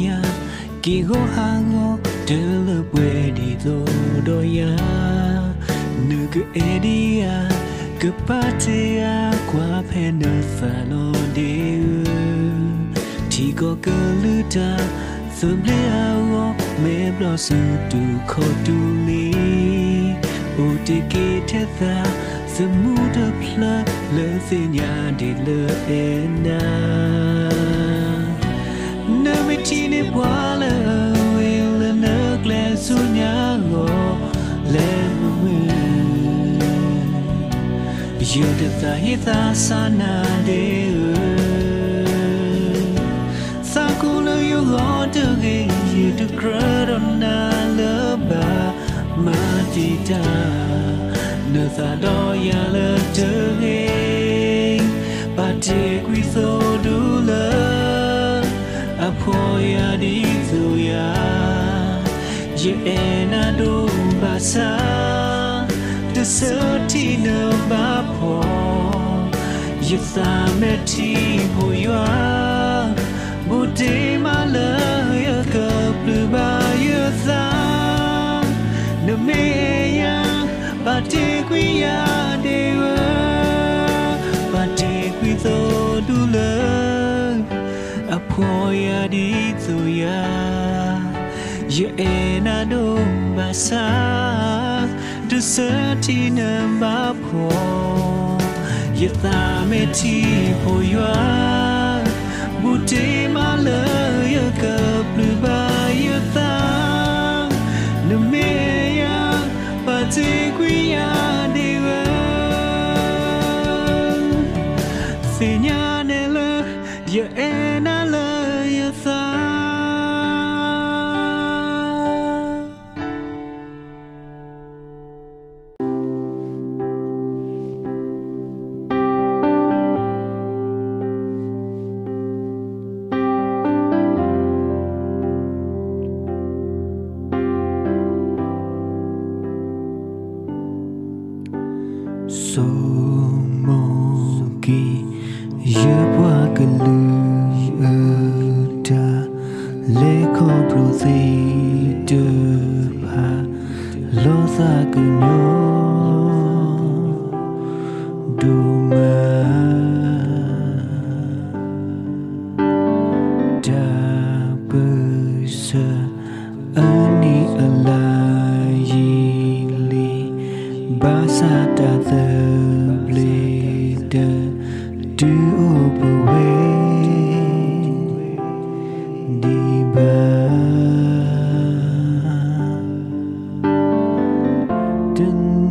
ya ki go hango de le bwe di do ya nu ge edia ge patia kwa phe no fa no de ti go ge lu ta sum le awo me blo su tu kho tu li o ti ke the tha samu de pla le sin ya de le ena na me ti ni bwa le le na gle su nya go le mu you de ta hita sana de sa ku lo you go to ge you to crowd on na love ma ti ta no sa do ya le to ge ba ti kwi so du le a pho ya di so ya ye na do ba sa the certi no ba pho ye sa me ti pho ya bu de ma le ya ka plu ba ya sa no me ya ba ti kwi ya de ba ti kwi so du le a pho ya di so ya ye na do ba sa the certi no ba pho ye sa me ti pho ya bu de ma le ya ka plu ba ya sa no me ya ba ti kwi ya de se nya ne le ye na le ya sa so moki ye bwa glu ta le ko pro se de pa lo sa ku nyo do ma da bu sa ani alai li ba sa ta the bleed do obwe di ba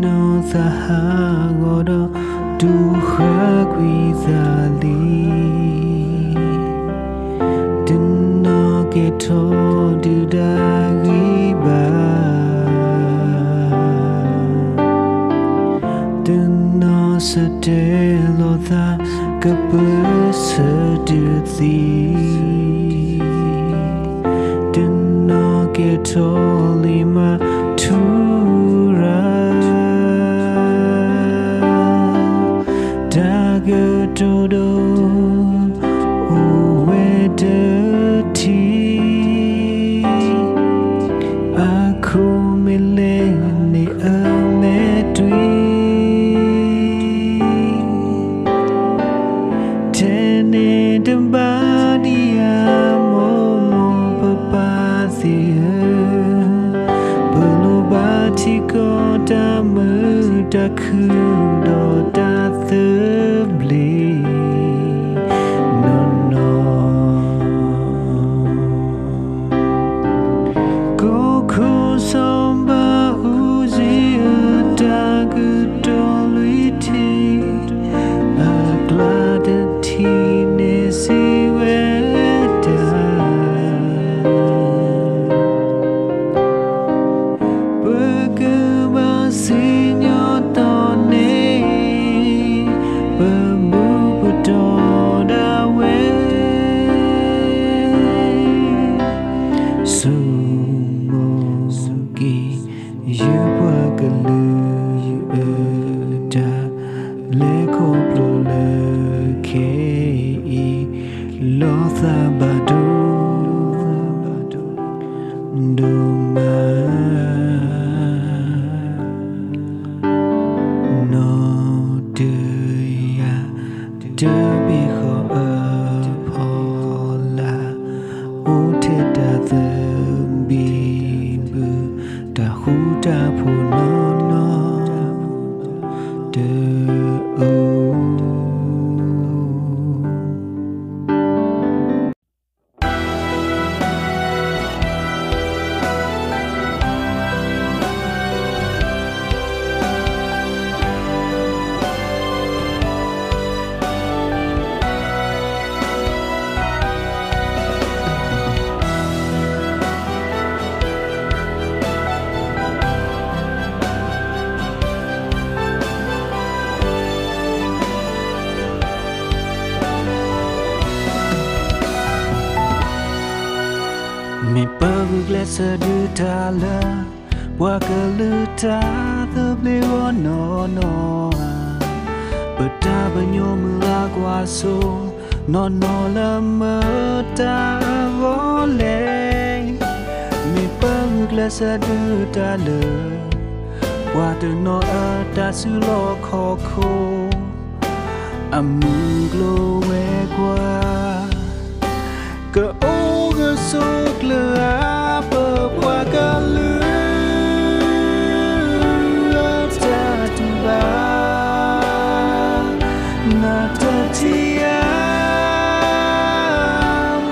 no sa ha go do du kha kwi sa li no ke tho du da gi ba no sa de lo da ka pu sa du si no ke tho li ma tu do do we de ti a ko me le ni a me twi tene de ba di a mo pa pa si bu lo ba ti ko ta mu ta khu do ta the จะไปขอพอละอุเทตาเติมบีบุตาหูตาผู้นอนเดอไม่เปิดกลสะดุดาลาว่ากะลือตาเธอเปลี่ยนนอเปิดตาบัญญัติมือลากว่าโซนอนละเมื่อตาก็เลยไม่เปิดกลสะดุดาลาว่าเธอนอตาสุโลคอโคอามือกลัวเวกว่าก็โอ้ก็สุกเหลือเปิดว่าก็ลือจะทุบานาเธอที่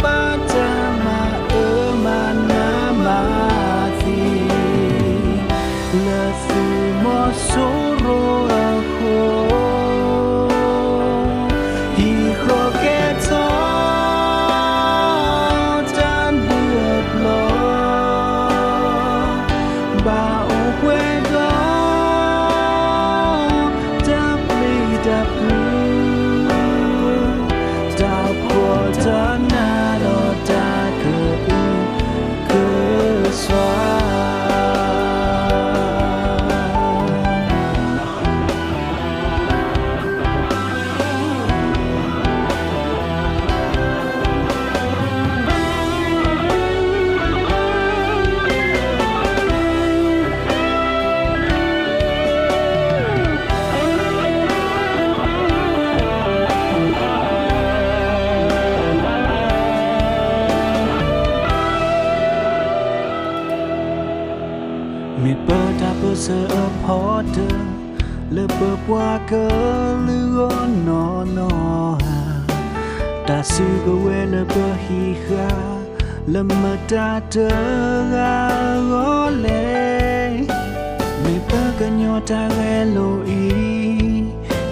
บาจะมามานามาทีและสูมอสุโรโคฮีโคเกโตมีเปิดตาเปิดเสือพอเดิมเลือเปิดว่าเกินหรือนอนตาซื้อก็เวลเปิดฮีฮาและมาตาเธอก็เลยมีเปิดกันยอตาเรโลอี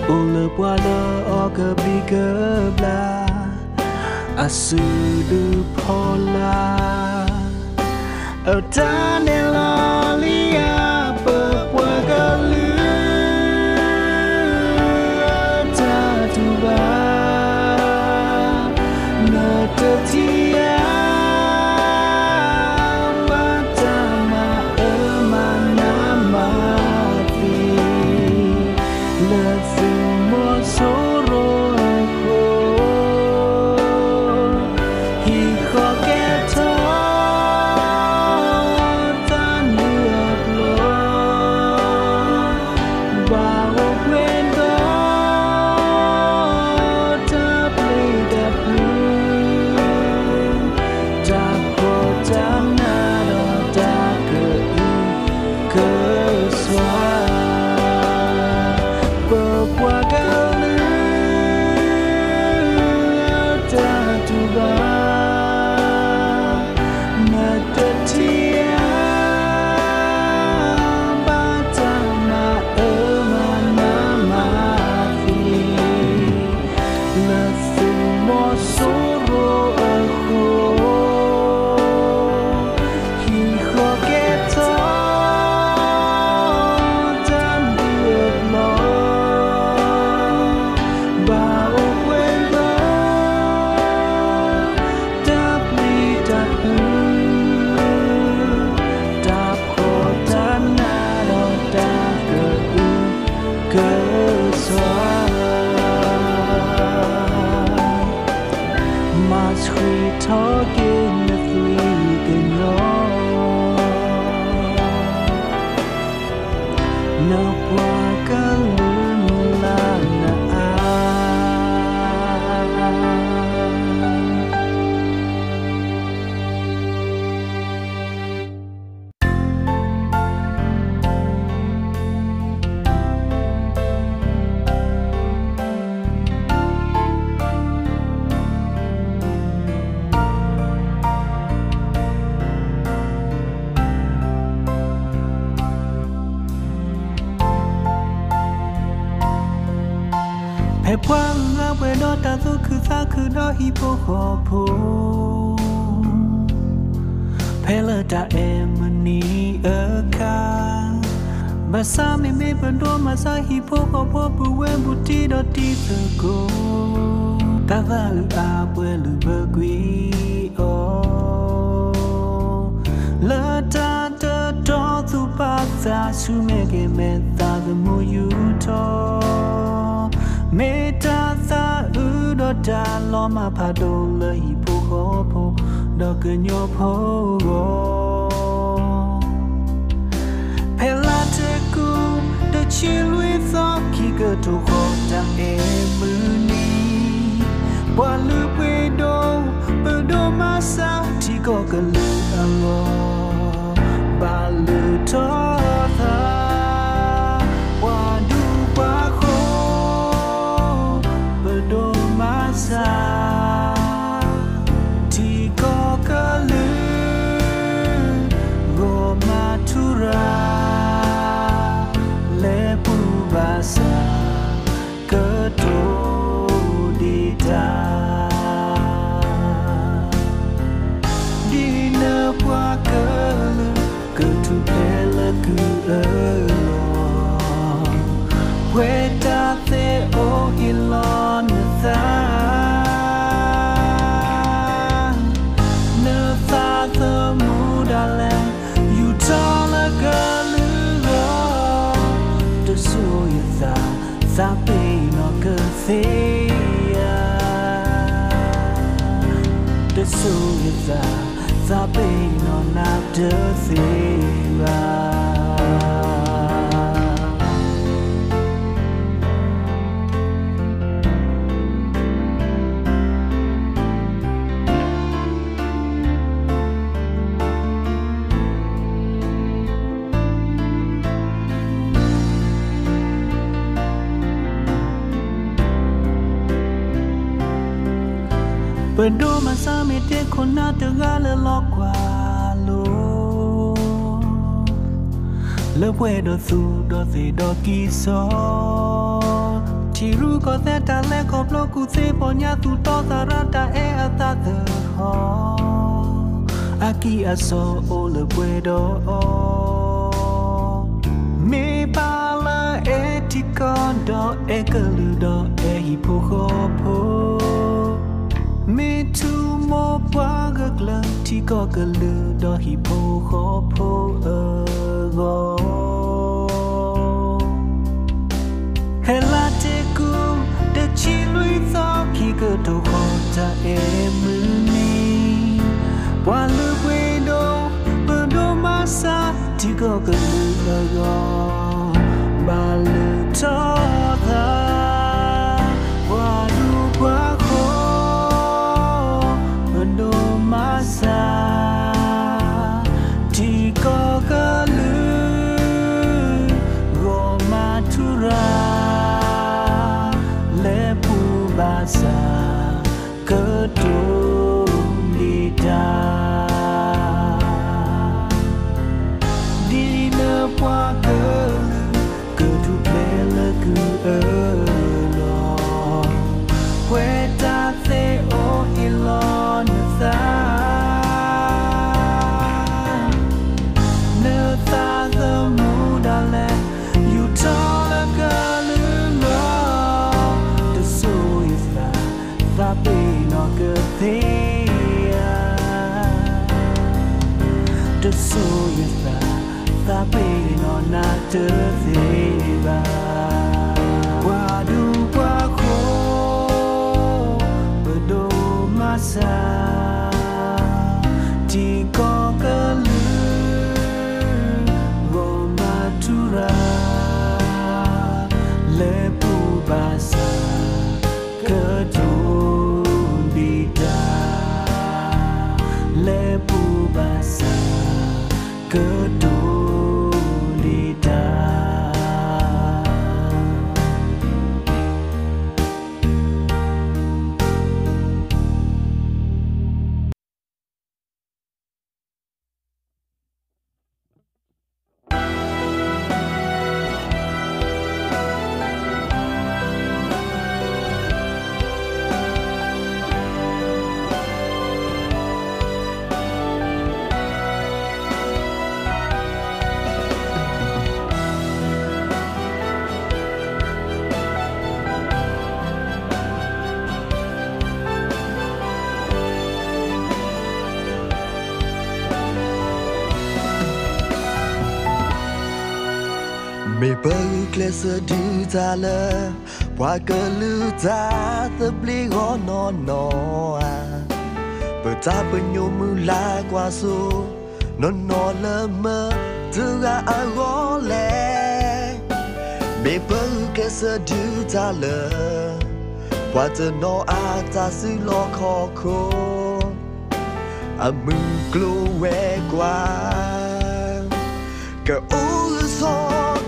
โอเลือว่าเลือออกกับบีเกบลาอาซื้อดูพอลาเอาตาเนลอลีอาเปิดว่าก็ลือจะทุบานาเธอที่บาจะมามานามาทีและสูมอโซโรโคฮีโคเกโตเ เพพวางอาเวโดตาตุคือซาคือดอฮิโปโคโพเพลตาเอมันนี่คาบาซาเมเมปันโดมาซาฮิโปโคโพบุเวบุติดอติเตโกตาซาลูอาเวลูเบกวีโอลาตาเตโตตุปาซาสุเมเกเมตาเดมูยูโตเมตาซาอุโดตาลอมาพาโดเลฮิโปโคโพดอกโยโพโกเพลาเทกูเดชิลุยซอคิกโตโคตาเอมือนีบวาลูเปโดเปโดมาซาที่ก็กลืออโลบาลูโตตาวาดูปาโคเปโดมาซาที่ก็กลือโกมาทุราเลปูบาซาเกโตดีตาดีเนปวาเกลือเกิดทุเอลกูเอโลเวตาเตโอฮิลอนซาเนซาเตมูดาเลยูทอลกาลือโลเดซูยซาซาเปโนเกเซียเดซูยซาซาเปโนนาเดเซียเปิดดูมาซาเมเตคนน่าเตกาเลลอกกว่าโลเลเวโดซูโดเซโดกิโซที่รู้ก็แต่ตาเล็กขอบโลกุเซปอนยาตุโตสาราตาเออาตาเตฮออากิอาโซโอเลเวโดเมปาลาเอติคอนโดเอกลูโดเอฮิโปโคโพเมทูโมปวากกลที่ก็กลือดอฮิโปโคโพโกเฮลาเตกูเดชิลุยซอคิกโตโคตาเอมือนีวาลูเวโดเปโดมาซาที่ก็กลือโกบาลูโตตาวาดูปวาโคโดมาซาที่ก็กลือโกมาทุราเลปูบาซาเกิดตูดีดาดีเนปวาเกิดทุเพลกูโลเวตาเซโอฮิลอนซาเนซาเซมูดาเลยูทอลกาลือโลเดซูยซาซาเปโนเกเซียเดซูยซาซาเปโนนาเตเซียวาดูปาโคซาที่ก็กลือโกมาทุราเลปูบาซาเกิดตูดีดาเลปูบาซาเกิดตูดีดา se du ta le qua que lu ta te bli go no per ta pe nyo mu la qua so no le me tu ga a go le me per que se du ta le qua te no a ta su lo kho a mu glo we qua que all so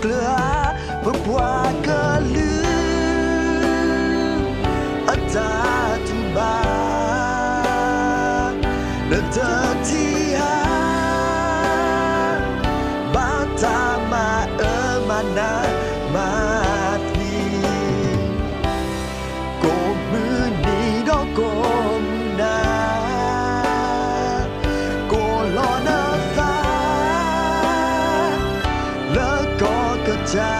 clear but what can you a ta tu ba the dirty ba ta ma mana ma ti ko mu ni do ko na ko lo na fa le ko ka cha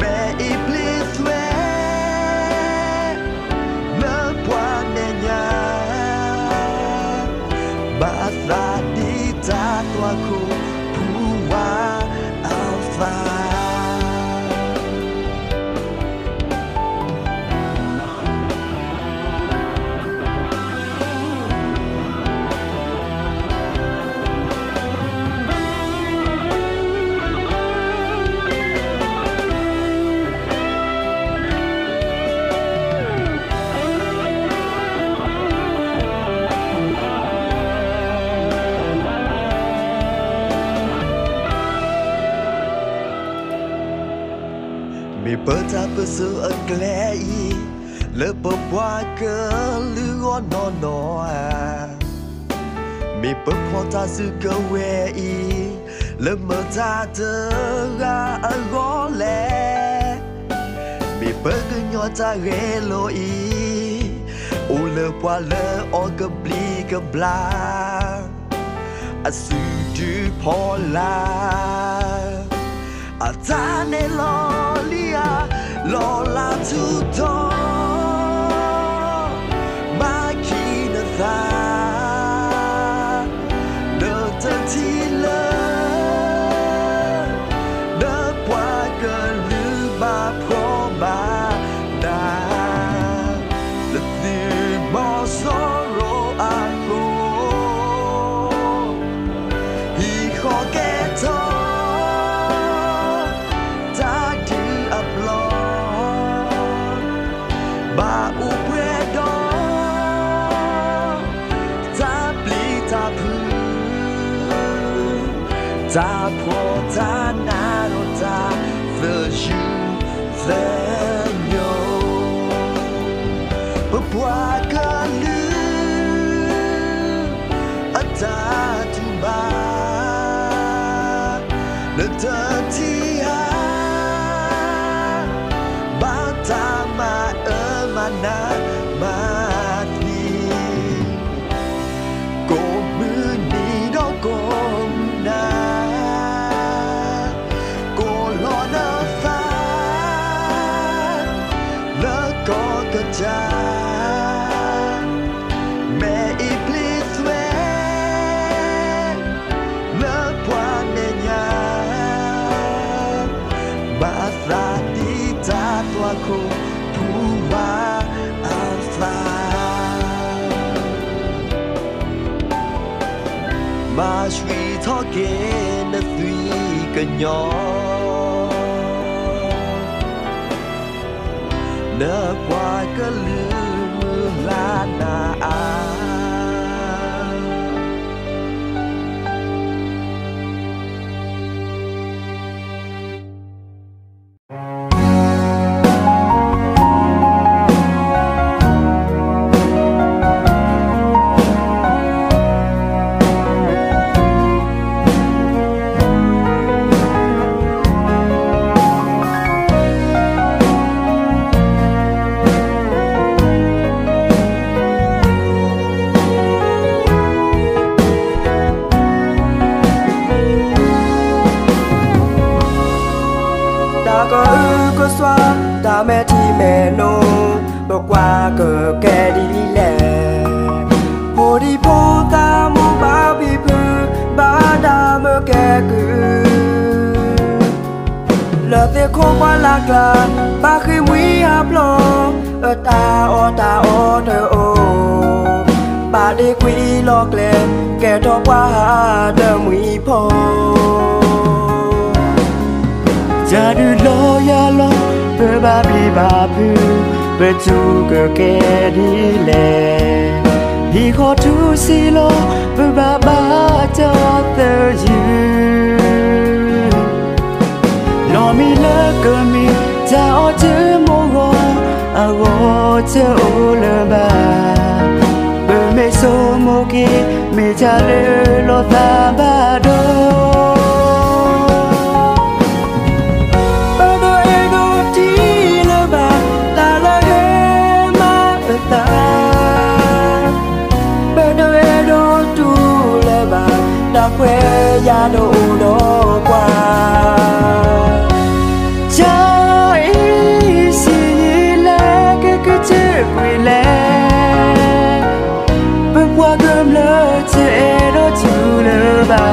me I please we le point nya ba sa di ta tua ko pu wa alpha mi per ta per su an glei le per qua che lu no mi per po ta su ke we le me ta te ga a go le mi per ke nyo ta re lo o le qua le o ke bli ke bla a su du po la a ta ne lo Lola tutto macchina fa non ti le ne puoi che luba prova da le primo solo a go hijo que ba u pre do ta pli ta pu ta po ta na ro ta the you the yo bu bua ka lu a ta tu ba le ta ti ba ta ma mana ma ti ko mu ni do ko na ko lo na fa le ko ka cha me I please we le point de nya ba sa di ta tua ko ma sui tho ke na tui ka nyo na qua ka lu la na a ta mẹ thì mẹ nô bỏ qua cờ kẻ đi lẹ hồ đi phố ta mua bao bị phư ba đa mơ kẻ cứ ลอเตะโคบาลากลาบาคือมุยฮับลอตาโอเธอโอบาได้คุยลอกแลแกทอกว่าเดิมมุยพอจะดูโลยาลอเพื่อบาบีบาบูเพื่อจูก็แกดีแลพี่ขอทูสิโลเพื่อบาบาจอเธออยู่ลอมีเลิกก็มีจะเอาเจอโมโกอาโกเจอโอเลบาเพื่อไม่โซโมกีไม่จะเลโลตาบาโดยาโดโดกว่าใจสิแลก็เจอคุยแลเป็นว่าเกิมเลอเจโดจูเลบา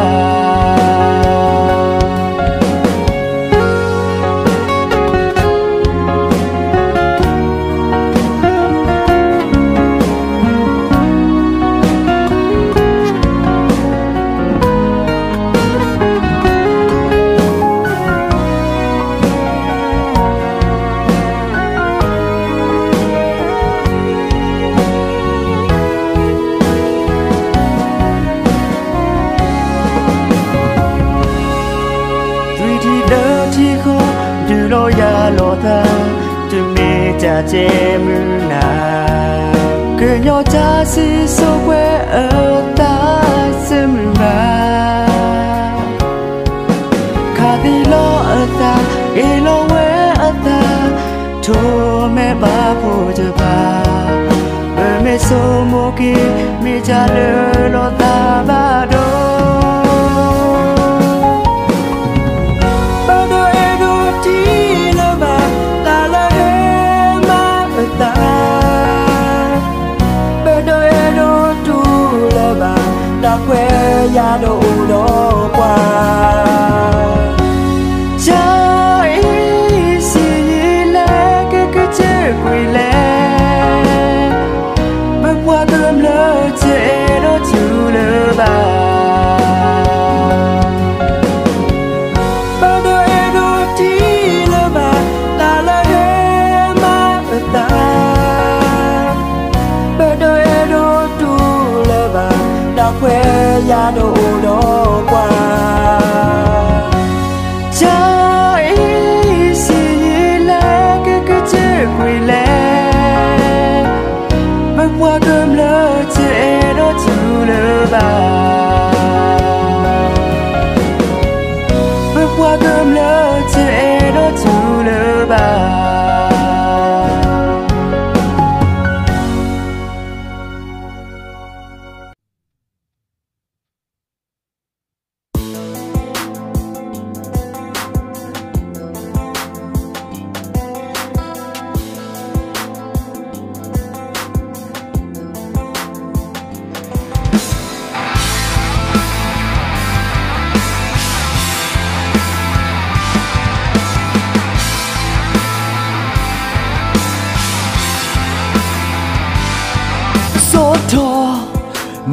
จะมีจะเจมือหนาคือยอจะสิสุเวตาสมือมาคาดิโลตาอีโลเวตาโทแม่บาพูจะพาเมื่อไม่สมกีมีจะเลอโลตาบาโดยาโดโดกว่าใจสิแลก็เจอคุยแลไม่ว่าเติมเลอเจโดจูเลบาบาโดเอโดทีเลบาตาละเฮมาตาบาโดเอโดตูเลบาดอกเวยาโดโดกว่าใจสิแลก็เจอคุยแลไม่ว่าเกิมเลอเจโดจูเลบาไม่ว่าเกิมเลอเจโดจูเลบา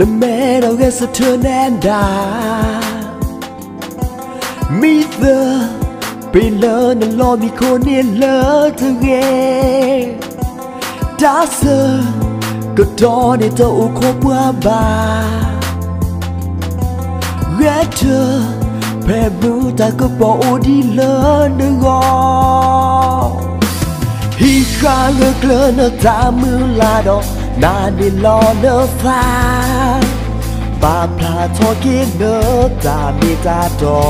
น้ำแม่เราแค่สะเทือนแน่นดามีเธอไปเลยนั่นรอมีคนเนียนเลยเธอเองดาเซอร์ก็ตอนในเธออุโคบว่าบาเวทเธอแพ้มือแต่ก็บอกดีเลยนึกออกฮีคาเกลือเนื้อตามือลาดอกนาดิลอเนื้อฟ้าบาพลาทอกินเนื้อตามีตาดอ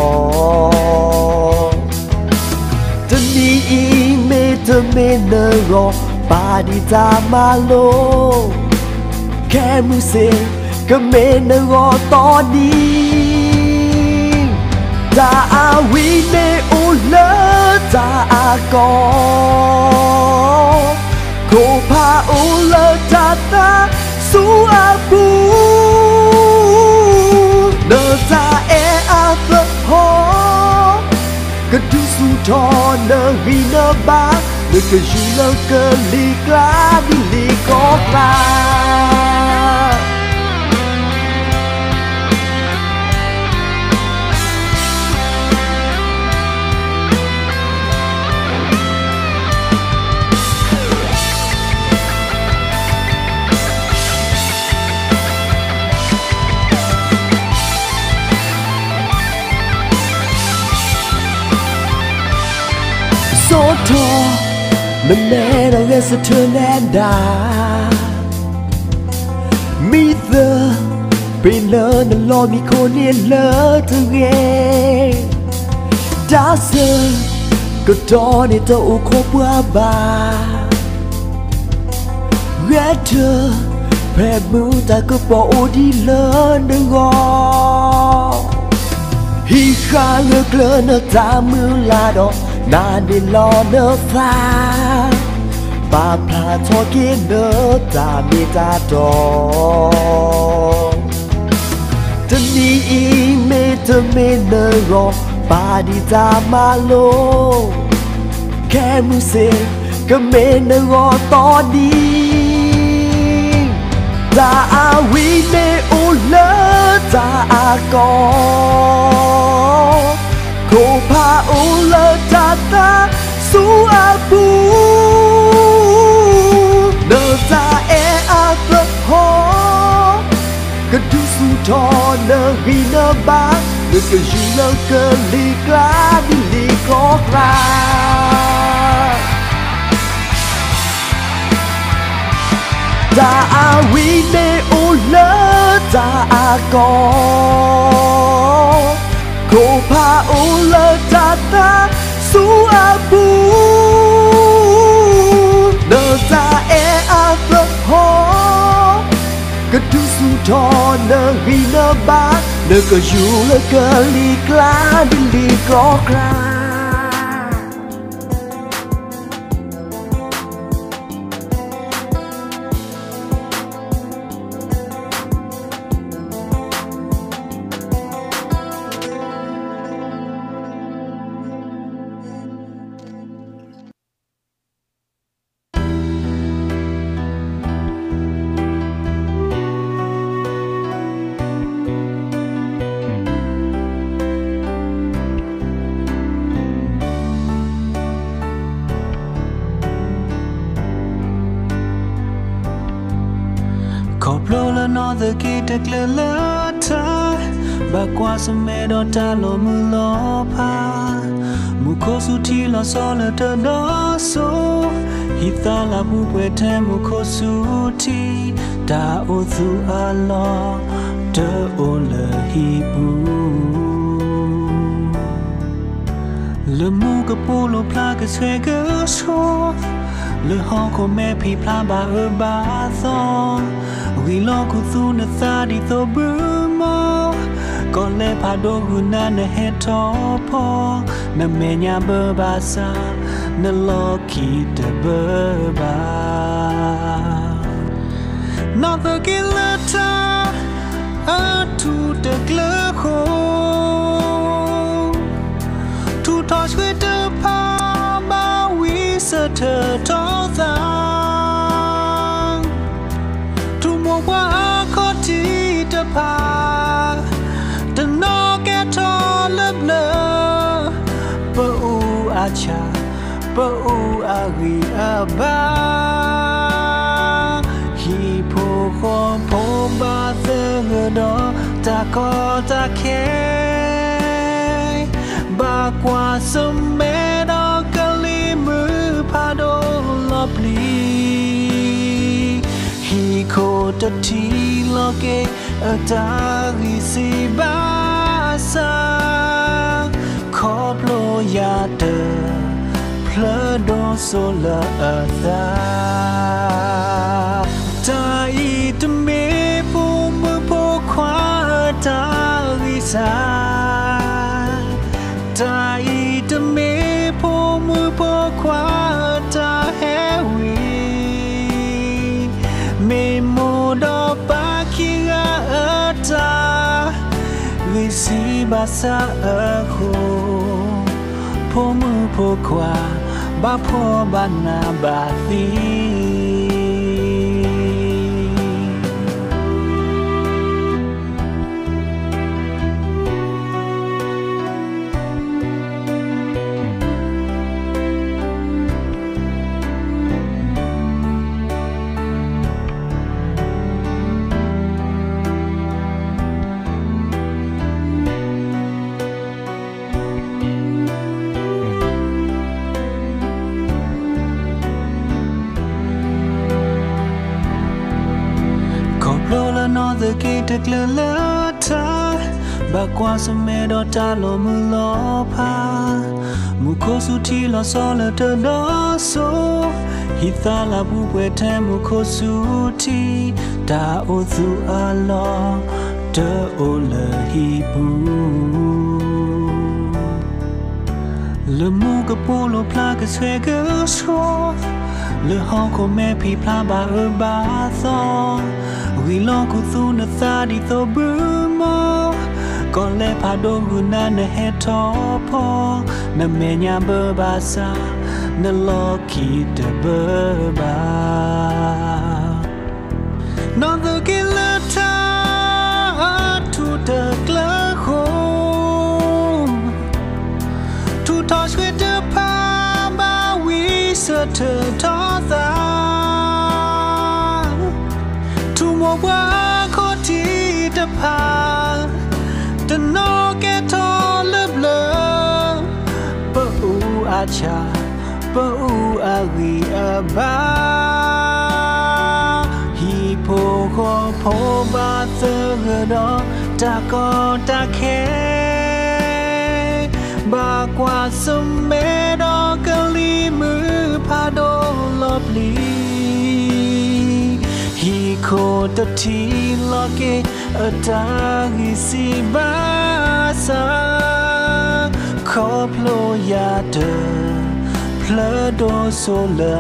กจะนี่อีเมเธอเมเนอรอบาดีตามาโลแค่มือเสียก็เมเนอรอตอนนี้ตาอาวิเนอุเลตาอากอโคพาอุเลตาตาสูอาบูเนตาเออาเฟโฮก็ดูสูทอ นึกก็อยู่แล้วก็ลีกลาดิลีก็กลาโซโทมันแน่เราเรียกสะเทือนแน่ดามีเธอไปเลยนั่นรอมีคนเนียนเลยเธอเองดาเซอก็ตอนนี้เธออุโคบว่าบาเวทเธอแพ้มือแต่ก็บอกโอดีเลยนึกออกฮีขาเลือกเลินตามือลาดอกนาดิลอเนฟ้าปาพลาทอกินเนตามีตาดอกจะนี้อีเมเธอเมเนรอปาดีตามาโลแค่มือเสกก็เมเนรอตอนนี้ตาอาวีเนอุเลตาอากอโคพาอุเลตาตาสูอาบูเนตาเออาเปลโฮก็ดูสูทอเนวีเนบาเมื่อก็อยู่แล้วก็ลีกลาดิลีก็กลาตาอาวีเนอุเลตาอากอโคพาอุเลตาตาสูอาบูเนตาเออาเปลโฮก็ดูสูทอเนวีเนบาเนก็อยู่แล้วก็ลีกลาดิลีก็กลาขอบโลละนอตะกี้ตะเกลือละเธอบากว่าสมัยดอตาโลมือลอพามุโคสุทีลอซอละเธอดอโซฮิตาลาบุเวเทมุโคสุทีตาโอซูอาลอเดอโอละฮิบูle mu ka polo pla ka se ka so le ho ko me phi pla ba ba so wi lo ku su na sa di so bu mo ko le pha do gu na ne he tho pho na me nya ba ba sa na lo ki de ba ba na the kilata a to the glho touch with the power we set it all down to more what the pa the no get all the blood but oh acha but oh agri aba he po ba the do ta ko ta keบากว่าสมัยดอกกะลีมือพาโดลบลีฮีโคตทีโลเกอตาริสิบาสาขอบโลยาเดเพลโดโซลาตาตาอีตเมปูมือโพควาตาริสาตาอีตเมพอมือพอควาตาเฮวีเมโมดอปาคิราตาวิสีบาซาโคพอมือพอควา บาพอบานาบาตีthe gate a glata bakwa some do talo mulo pa mukosu ti lo solo to do so hitala bu wete mukosu ti da ozu alo de ole hibu le mu ka polo pla ka se ka so le hon ko me pi pla ba ba so we long ku thu na tha di to bu mo kon le pha do gu na ne he to pho na me nya ba ba sa na lo ki de ba ba no the kilata to the clock home to touch with the power we set to the wa ko ti ta pa the no get all the blood but a cha but a we aba hi po ko po ba the do ta ko ta ke ba kwa sum me do ka li mu pha do lo pli ko ta ti lo ke ata gi si ba sa ko plo ya de plo do so la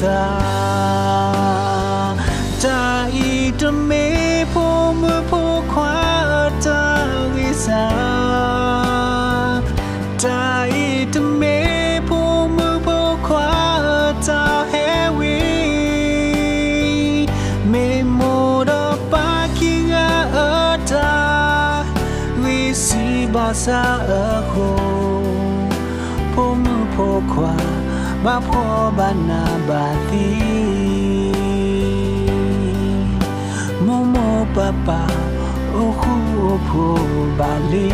tha ta I to me po mu po kwa ta gi sa ta I to me po mu po kwa ta he we me moda parking ata we see basa ko po mu po kwa ba po bana ba ti momo papa o khu po ba li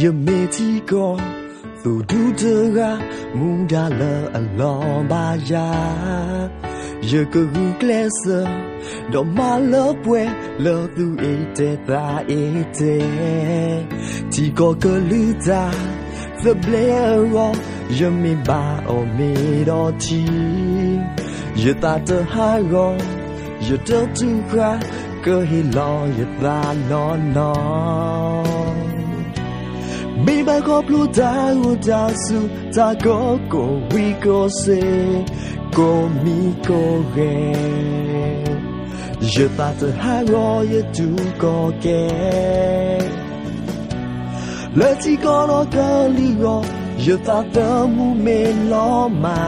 Di me ti ko tu du de ga mu da la along ba ya ye ko gu klesa do ma lo pwe lo tu e te ta e te ti ko ko lu ta the blero ye me ba o me do ti ye ta te ha go ye to tu ga ko hi lo ye ta no no me ba ko plu da u da su ta ko we ko se ko mi ko ge je ta te ha ro ye tu ko ke le ti ko lo ka li ro je ta te mu me lo ma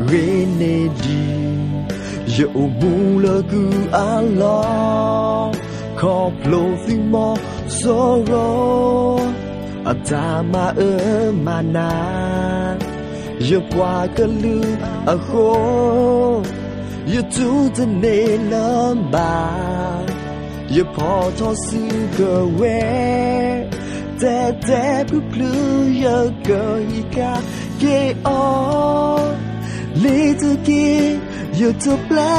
re ne di je o mu le gu a lo ko plu si mo so ro Atama mana ye pwa ka lu a ho ye tu the ne lamba ye po to su go we te pu plu ye go ika ke o le tu ki ye to pla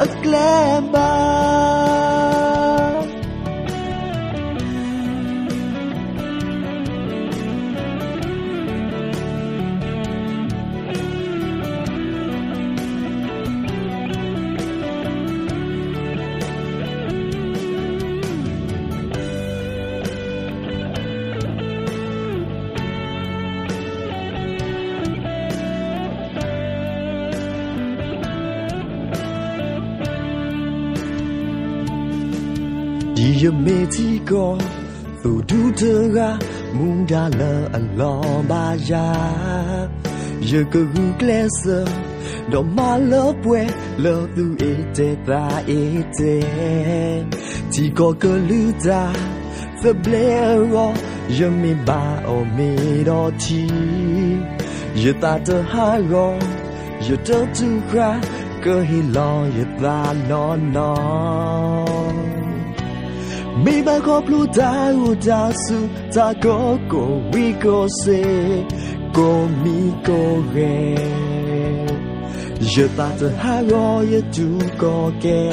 a glamba ยเมที่ก็ตูดูเธอรามุงดาลอันลอบายาเยอะก็รู้แกล้เสดอกมาเลิฟเวเลิฟดูเอเจตาเอเจที่ก็เกิดลือจาเฟเบลรอยังไม่บาโอไม่รอทีอย่าตาเธอหารออย่าเธอทุกคราก็ให้รออย่าตานอนไม่บาขอพลูตาอุตาสุตาโกวิโกเซโกมีโกเรอย่าตาเธอหารออย่าดูก็แก่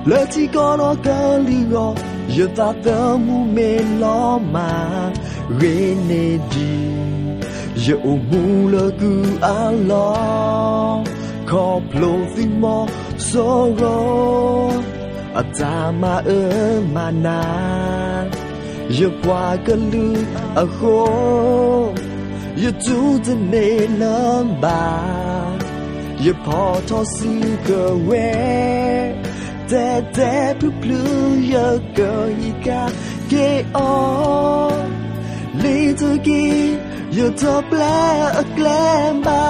และที่ก็รอก็ลีรออย่าตาเธอมูเมลอมาเรเนดีอย่าอุมูเลกูอาลอขอพลูสิมอโซโรอาจามามานาอย่าว่ากันลืออะโคอย่าจูจะเนลำบากอย่าพอทอสิก็เวแต่พลูอย่าเกิดอีกาเกอลีทุกีอย่าเธอแปลแกล้งบา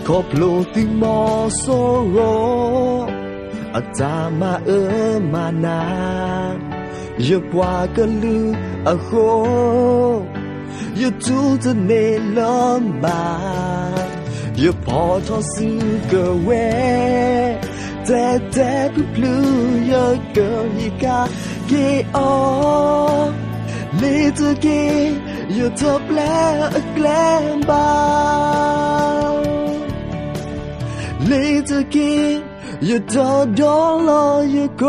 ขอพลูติมอโซโรอาจามามานาอย่าว่ากันลืออะโคอย่าจูจะเนลำบากอย่าพอทอสิก็เวแต่พลูอย่าเกิดอีกาเกอลีทุกีอย่าเธอแปลแกล้งบาลีทุกีอย่าเธอดอลลาร์อย่าโก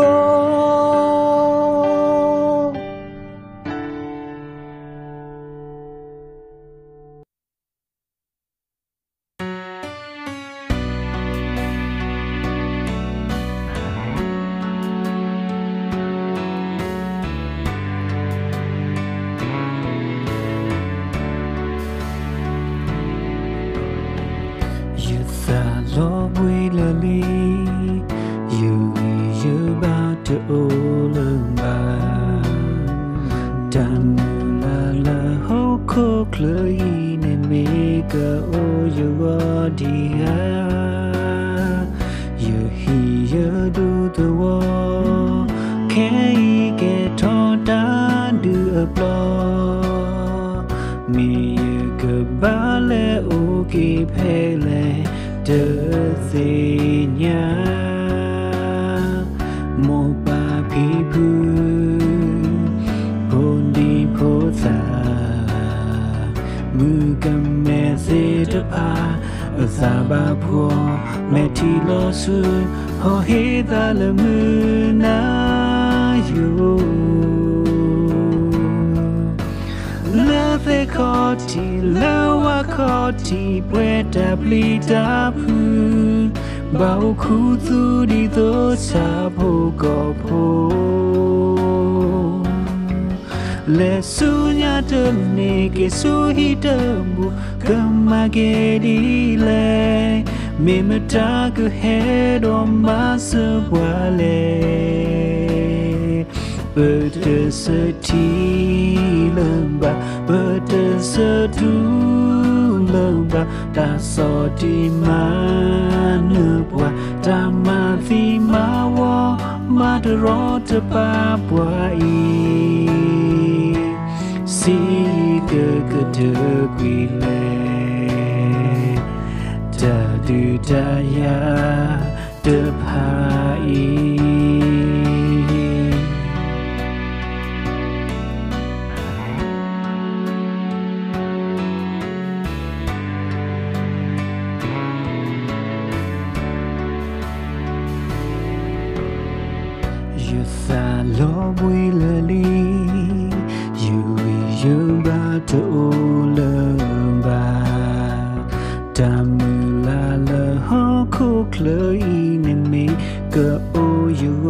ซาบาพัวแม่ที่ลอสูฮอเฮตาละมือนาอยู่เลเฟคอทีเลวะคอทีเปตาปลีตาพูบ่าวคูตูดีโตชาโพก็โพและสุญญาเดิมเนเกสุฮิเดิมบุกมาเกดีเลเมมตากเฮดอมาสวาเลเปิดสทีลำบาเปิดสดูลำบาตาสอดีมาเนื้อปวาตามาฟีมาวอมาดรอจะปาปวาอีสีเกก็เธอกุยเลจะดูดายาเดพาอียูซาโลบุยเลลียูบาโตเลบาตามุลาเลฮอคุคเลอีเนเมกะโอยูอ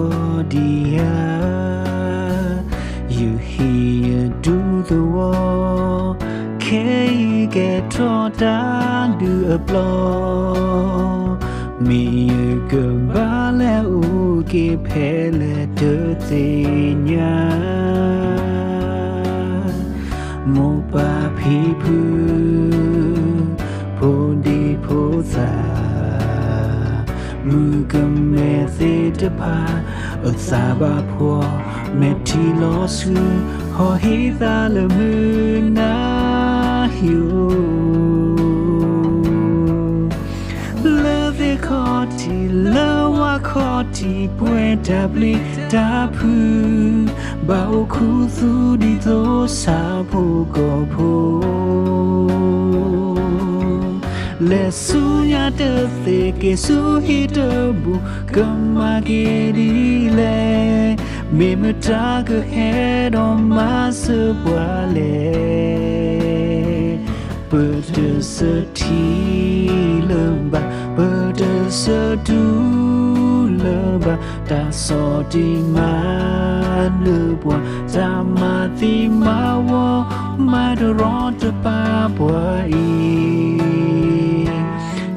ดียา You hear do the war Can you get taught down do a blow Me a gabale ke phele de tinya mo pa phi phu phondi phosa mu kame se de pa sa ba pho me thi lo su ho hi da le mu na hiu Lawa khoti pwe dabli dapu bao khu su di to sa pho ko pho le su ya de se ke su hi de bu kama ke di le me mata ke head on my subwale but the city lamba but the du lamba da so di ma lu bwa da ma di ma wo ma do ro de pa bwa I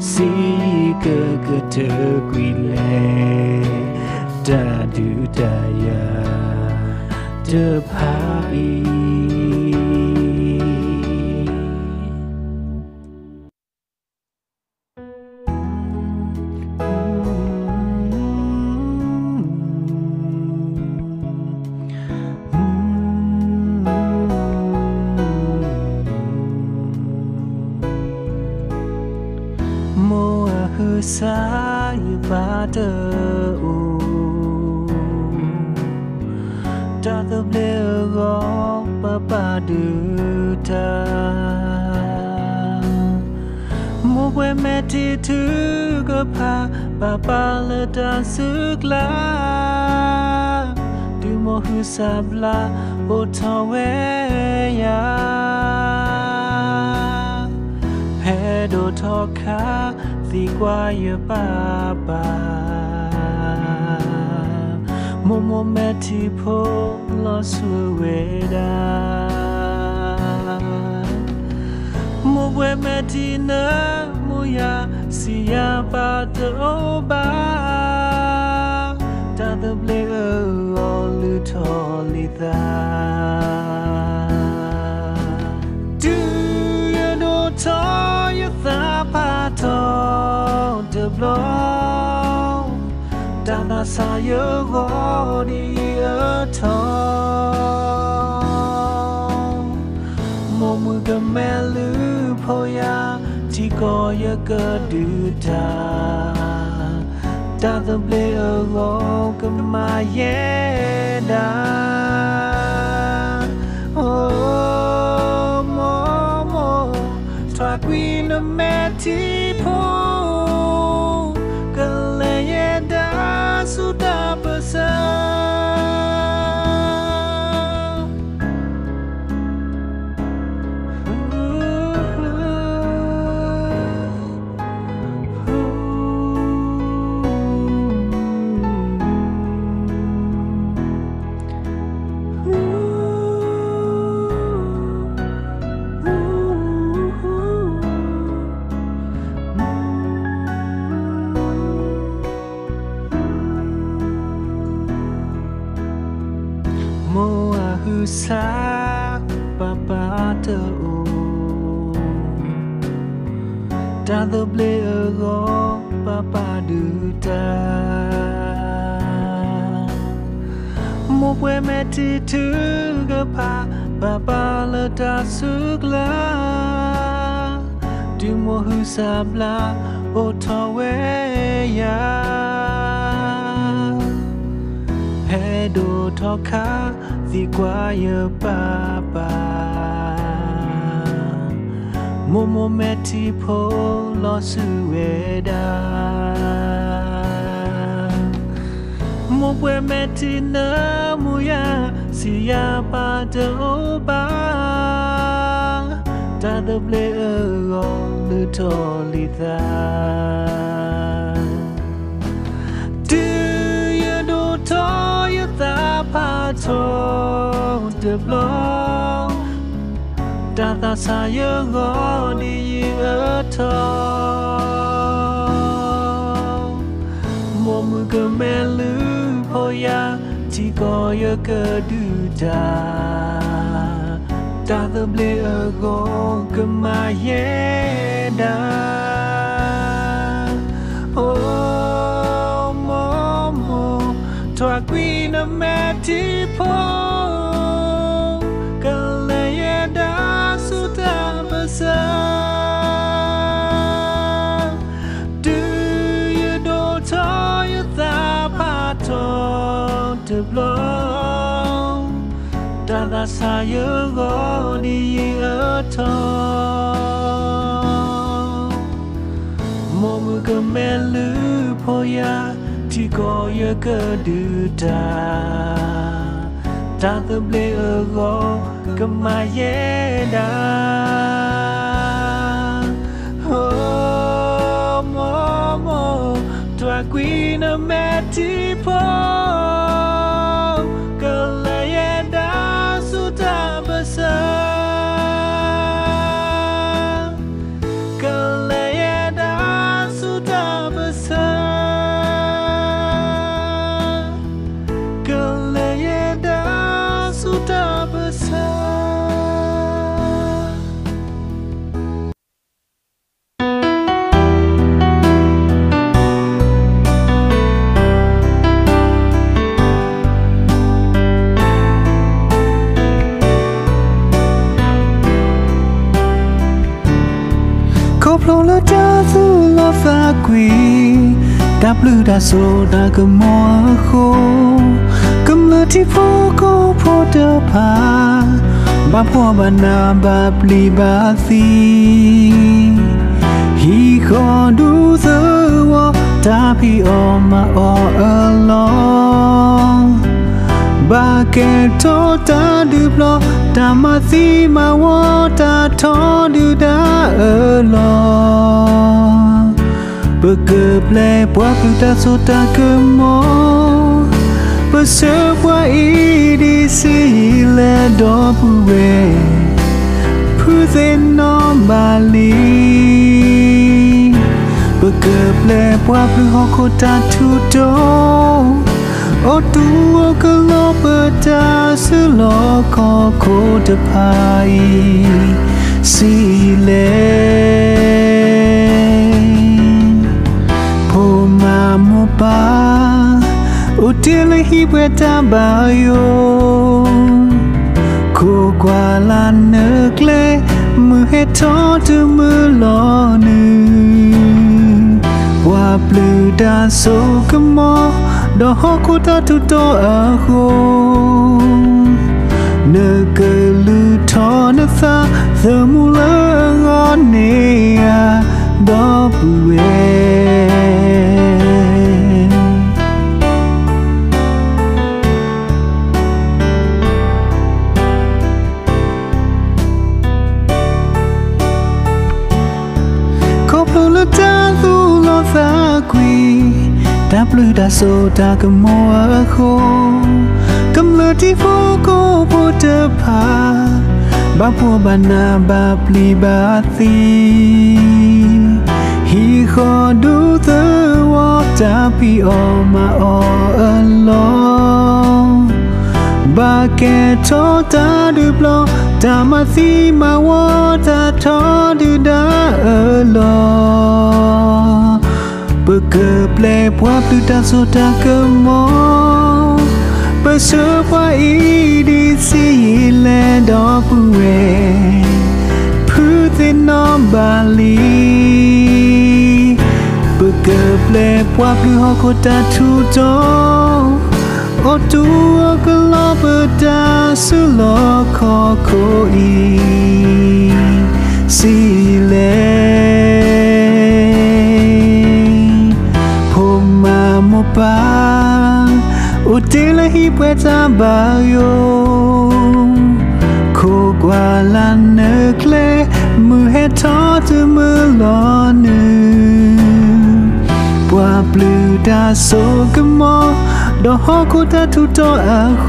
si ke te gwi le da du da ya de pa I sa yu ba de o da the ble go pa pa du ta mo bwe me ti tu go pa pa pa la da su la du mo hu sa bla o ta we ya he do to ka di qua ye papa momo meti po lo sueda mo we meti na mo ya si ya pa do ba ta the ble o lu to li da do you know to you tha pa to the blow down the side of the earth momu ga melu poya ti ko ya ga du ta da the ble go ga ma ye da oh mo twa queen of meti po suda basa sa papa te o da the ble go papa du ta mo bwe me ti tu ga pa papa la da su la du mo hu sa bla o to we ya he do to ka di qua ye papa momo meti po lo sueda mo bwe meti na mu ya si ya pa do ba da the ble go lu to li da do you do to you da pa to the blow da da sa ye go di ye to mo mu ga me lu ยกระดูดาตาตะเบลโกก็มาเยดาโอ้โมโมทัวกุยนะแม่ที่พงก็เลยเยดาสุดาภาษาDada saya goni atau Momu kemelu poya Tiko ya keduda Tata ble ego kemayeda Oh momo Tua queen a metipoพลงละจ้าสู้ลอฟ้ากุยดับลือดาโซดากะมัวโคกำลังที่พ่อก็พอเดพาบาพ่อบานาบาปลีบาซีฮีขอดูเธอว่าตาพี่ออกมาออกลองบาเกตอตาดูบลอตามาซีมาวอตาทอดูดาลอเบเกเปลปวาพลูตาโซตาเกมอเบเซว่าอีดีซีเลดอปูเวผู้เซนอมบาลีเบเกเปลปวาพลูฮอโคตาทูโดโอตัวก็ลอเปิดตาสุลอคอโคตะพายสีเลพอมาโมปาอุทิลฮิเวตาบาโยโคกวาลานเนกเลมือเฮทอจะมือลอนึว่าปลือดาโซกมอดอฮอคุตาทุโตอาโคเนกลือทอนะซาเธอมูลงอนเนียดอปุเวขอพลูละจ้าสู้ลอซากุยดับลือดาโซดากะมัวโคกำเลือที่ฟูโกโพเดพาบาปัวบานาบาปลีบาซีฮีขอดูเธอว่าจะพี่ออกมาออกลองบาเกตอตาดูบลอตามาซีมาวอตาทอดูดาลอเบเกเปลปวาพลูตาโซตากะมอเบเซว่าอีดีซีเลดอปูเวผู้เซนอมบาลีเบเกเปลปวาพลูฮอโคตาทูโตโอตัวก็ลอเปิดตาสุลอคอโคอีซีเลปาอุติลฮิเปตาบาโยโคกวาลานเนกเลมือเฮทอจะมือลอนึปวาปลือดาโซกมอดอฮอคุตาทุโตอาโค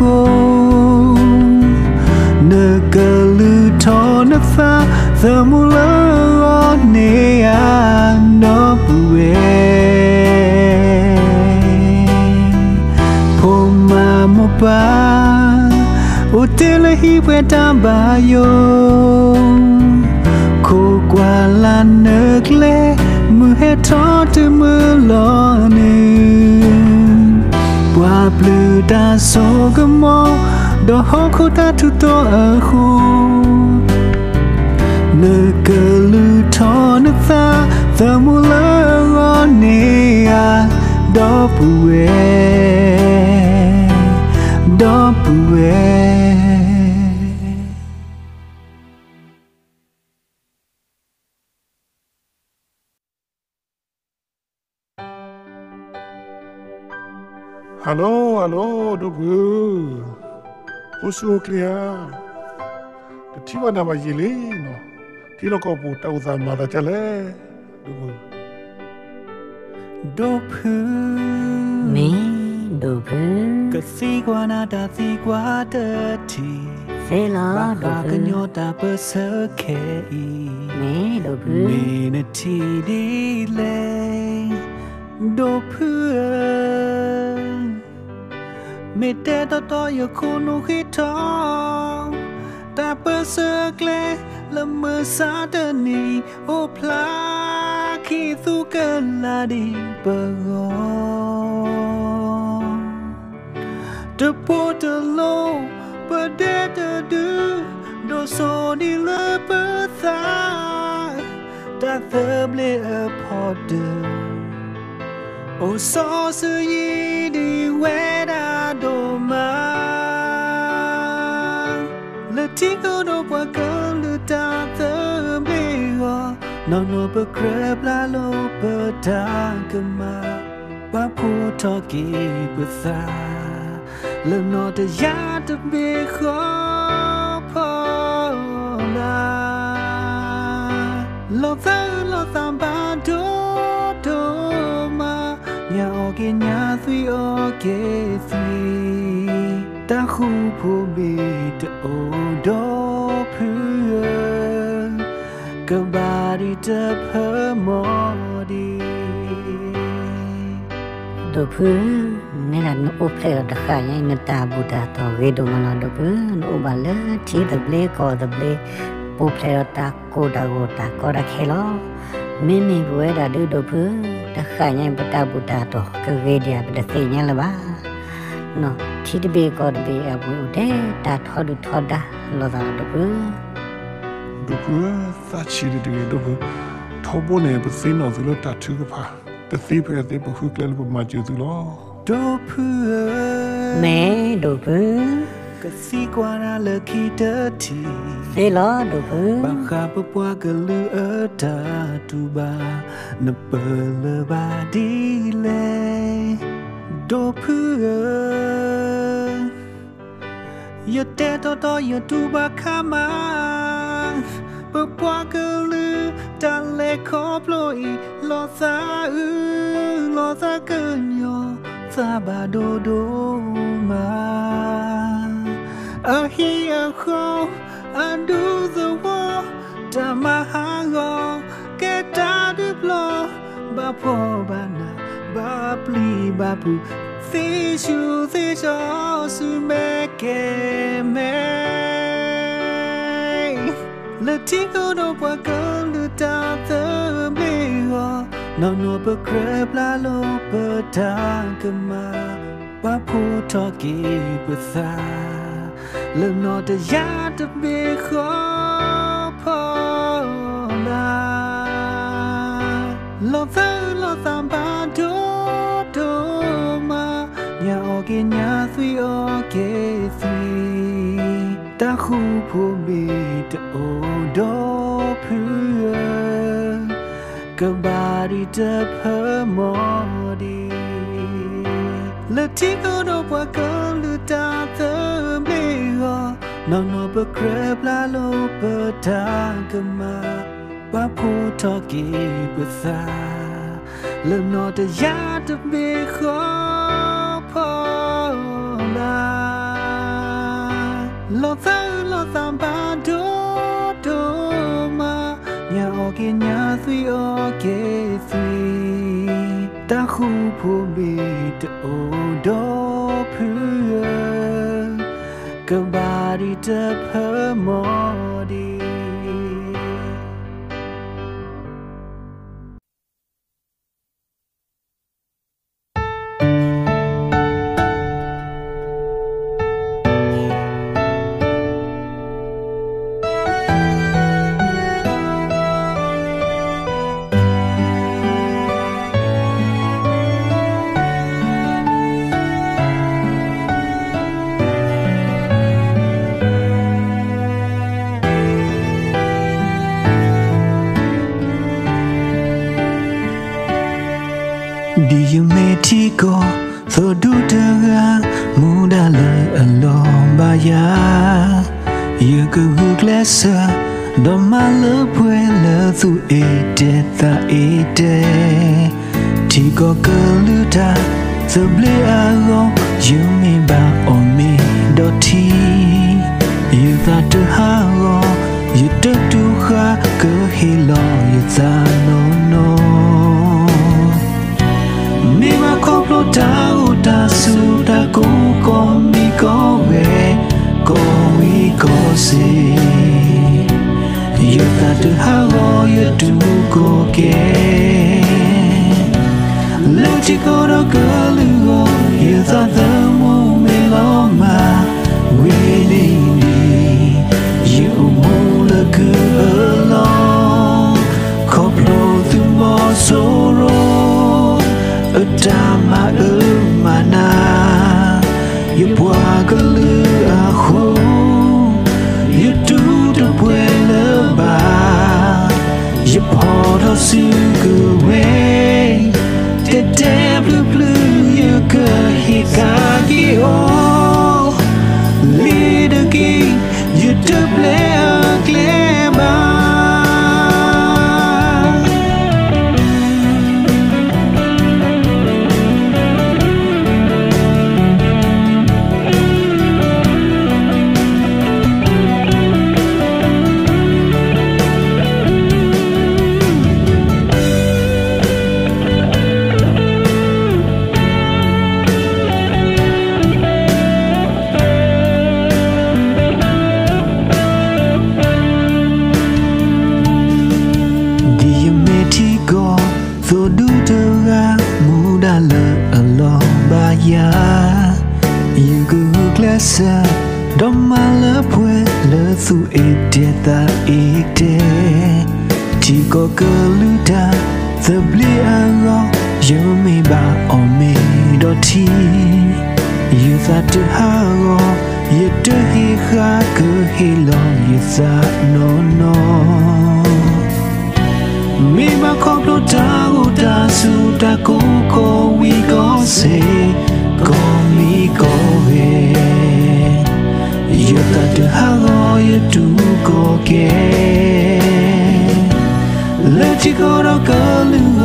เนกลือทอนะฟาเธอมูลอเนียนอปุเวโมป ba o te le hi pwe ta ba yo ko kwa la ne kle mu he tho te mu lo ne wa blue da so ga mo do ho ko ta tu to a khu ne ke lu tho ne tha the mu la ro ne a do pu we do pu we Hello, Dobu. Osu clear. The Tivana Majilino. Tiloko put out the mother tele. Dobu. Dopu me dopu ka sigwana da sigwada ti sela ba dopu ka nyota pa sa ke me dopu me na ti di le dopu me te to yo kunu hito ta pa sa kle la ma sa de ni o pla khi tu ka la di pa go de po de lo pa de du do so di le pa tha ta the ble a pot de o so su yi di we da do ma le ti go do pa ka lu ta the ble go no pa crab la lo pa ta ka ma pa pu to ki pa tha le no te ya te be kho pa la lo ta ba do ma nya o ke nya thui o ke thui ta khu phu be to o do phu ka ba di te pha mo di dopu ne la no ople da kha yin na ta buddha to ge do mana dopu no ba le chi the ble ko the ble po ple ta ko da khelo me me bwe da do dopu da kha yin buddha to ka ge dia da se nya la ba no chi the be ko the be a bu de ta tho da lo da dopu Dobu, that she did it. Dobu, Tobone, but see no the lot to the pa. The thief at the book, little much you the law. dopu me dopu ka sigwana le ki te ti sela dopu ba kha pa pwa ka lu a ta tu ba na pa le ba di le dopu yo te to yo tu ba kha ma pa pwa ka lu ta le kho plo I lo sa ka nyo sa ba do ma I hear ho I do the war ta ma ha go get ta de blow ba po ba na ba pli ba pu fish you su me ke me le ti go do pa ka lu ta the me go no pa crab la lo pa ta ka ma pa pu to ki pa tha le no te ya te be kho pa la lo ta ba do ma nya o ke nya thui o ke thui ta khu phu me to o do phu ka ba di te pha mo di le ti go do pa ka lu ta the me go no pa crab la lo pa ta ka ma pa pu to ki pa tha le no te ya te be kho pa la lo ta ba do ma nya o ke nya thui o ke thui ta khu phu me to o do phu ก็บาดีเธอเพ้อหมอดีดีอยู่ไม่ที่ก็สอดูเธอมูดาเลยอลอมบายาอยู่ก็หุกเลสดอมาเลพวยเลสุเอเดตาเอเดที่ก็เกลือตาสเบลอากงยูมีบาอมีดอทีอยู่ตาเธอหากอยู่ตะดูขาก็ฮิลออยู่ตาโนโนมีมาคบลูตาอุตาสุตากูก็มีก็เวก็วิก็สิอยู่ตาเธอหากอยู่ดูก็เกเลือกที่ก็รักกันลืออยู่ตาเธอมูไม่ลงมาวินิดีอยู่มูละคือลองขอบโลตุมอโซโรดามามานาอยู่บัวก็ลืออาคูอยู่ดูดูเวลบาอยู่พอทอซื้อกูเวเด็ดเด็บลืบลืออยู่ก็ฮิกากิโอลีดกีอยู่ดูเปล่าเกลบาอยู่ก็หุกเลสดอมาเลพวยเลสุเอเดตาเอเดที่ก็เกลือตาสเบลอากงยูมีบาอมีดอทีอยู่ตาเธอหากอยู่เธอฮิคาก็ฮิลองอยู่ตาโนโนมีมาคบลูตาอุตาสุตากูก็วิก็เซก็มีก็เวอยู่ตาเธอหากอยู่ดูก็เกเลือกที่ก็รักกันลือ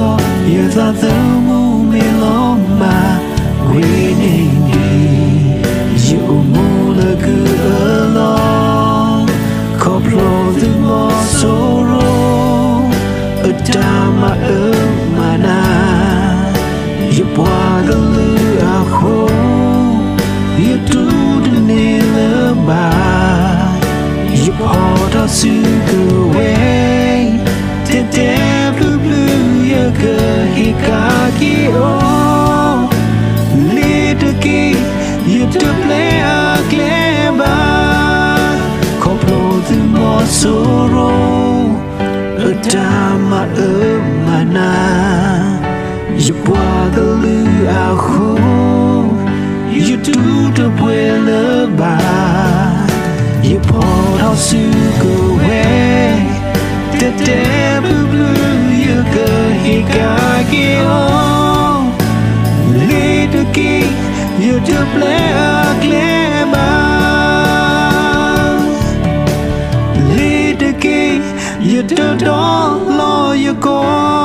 อยู่ตาเธอมูไม่ลงมาวินิดีอยู่มูละคือลองขอบโลตุมอโซโรดามามานาอยู่บัวก็ลืออาคูอยู่ดูดูเนลบาอยู่พอทอซื้อกูเวเด็ดเด็บลืบลืออยู่ก็ฮิกากิโอลีดกีอยู่ดูเปล่าเกลบาขอบโลตุมอโซโรดามามานาอยู่บัวก็ลืออาคูอยู่ดูดูเวลบาอยู่พอทอซื้อกูเวเด็ดเด็บลืบลืออยู่ก็ฮิกากิโอลีดกีอยู่ดูเปล่าเกลบาลีดกีอยู่ดูดอลออยู่ก็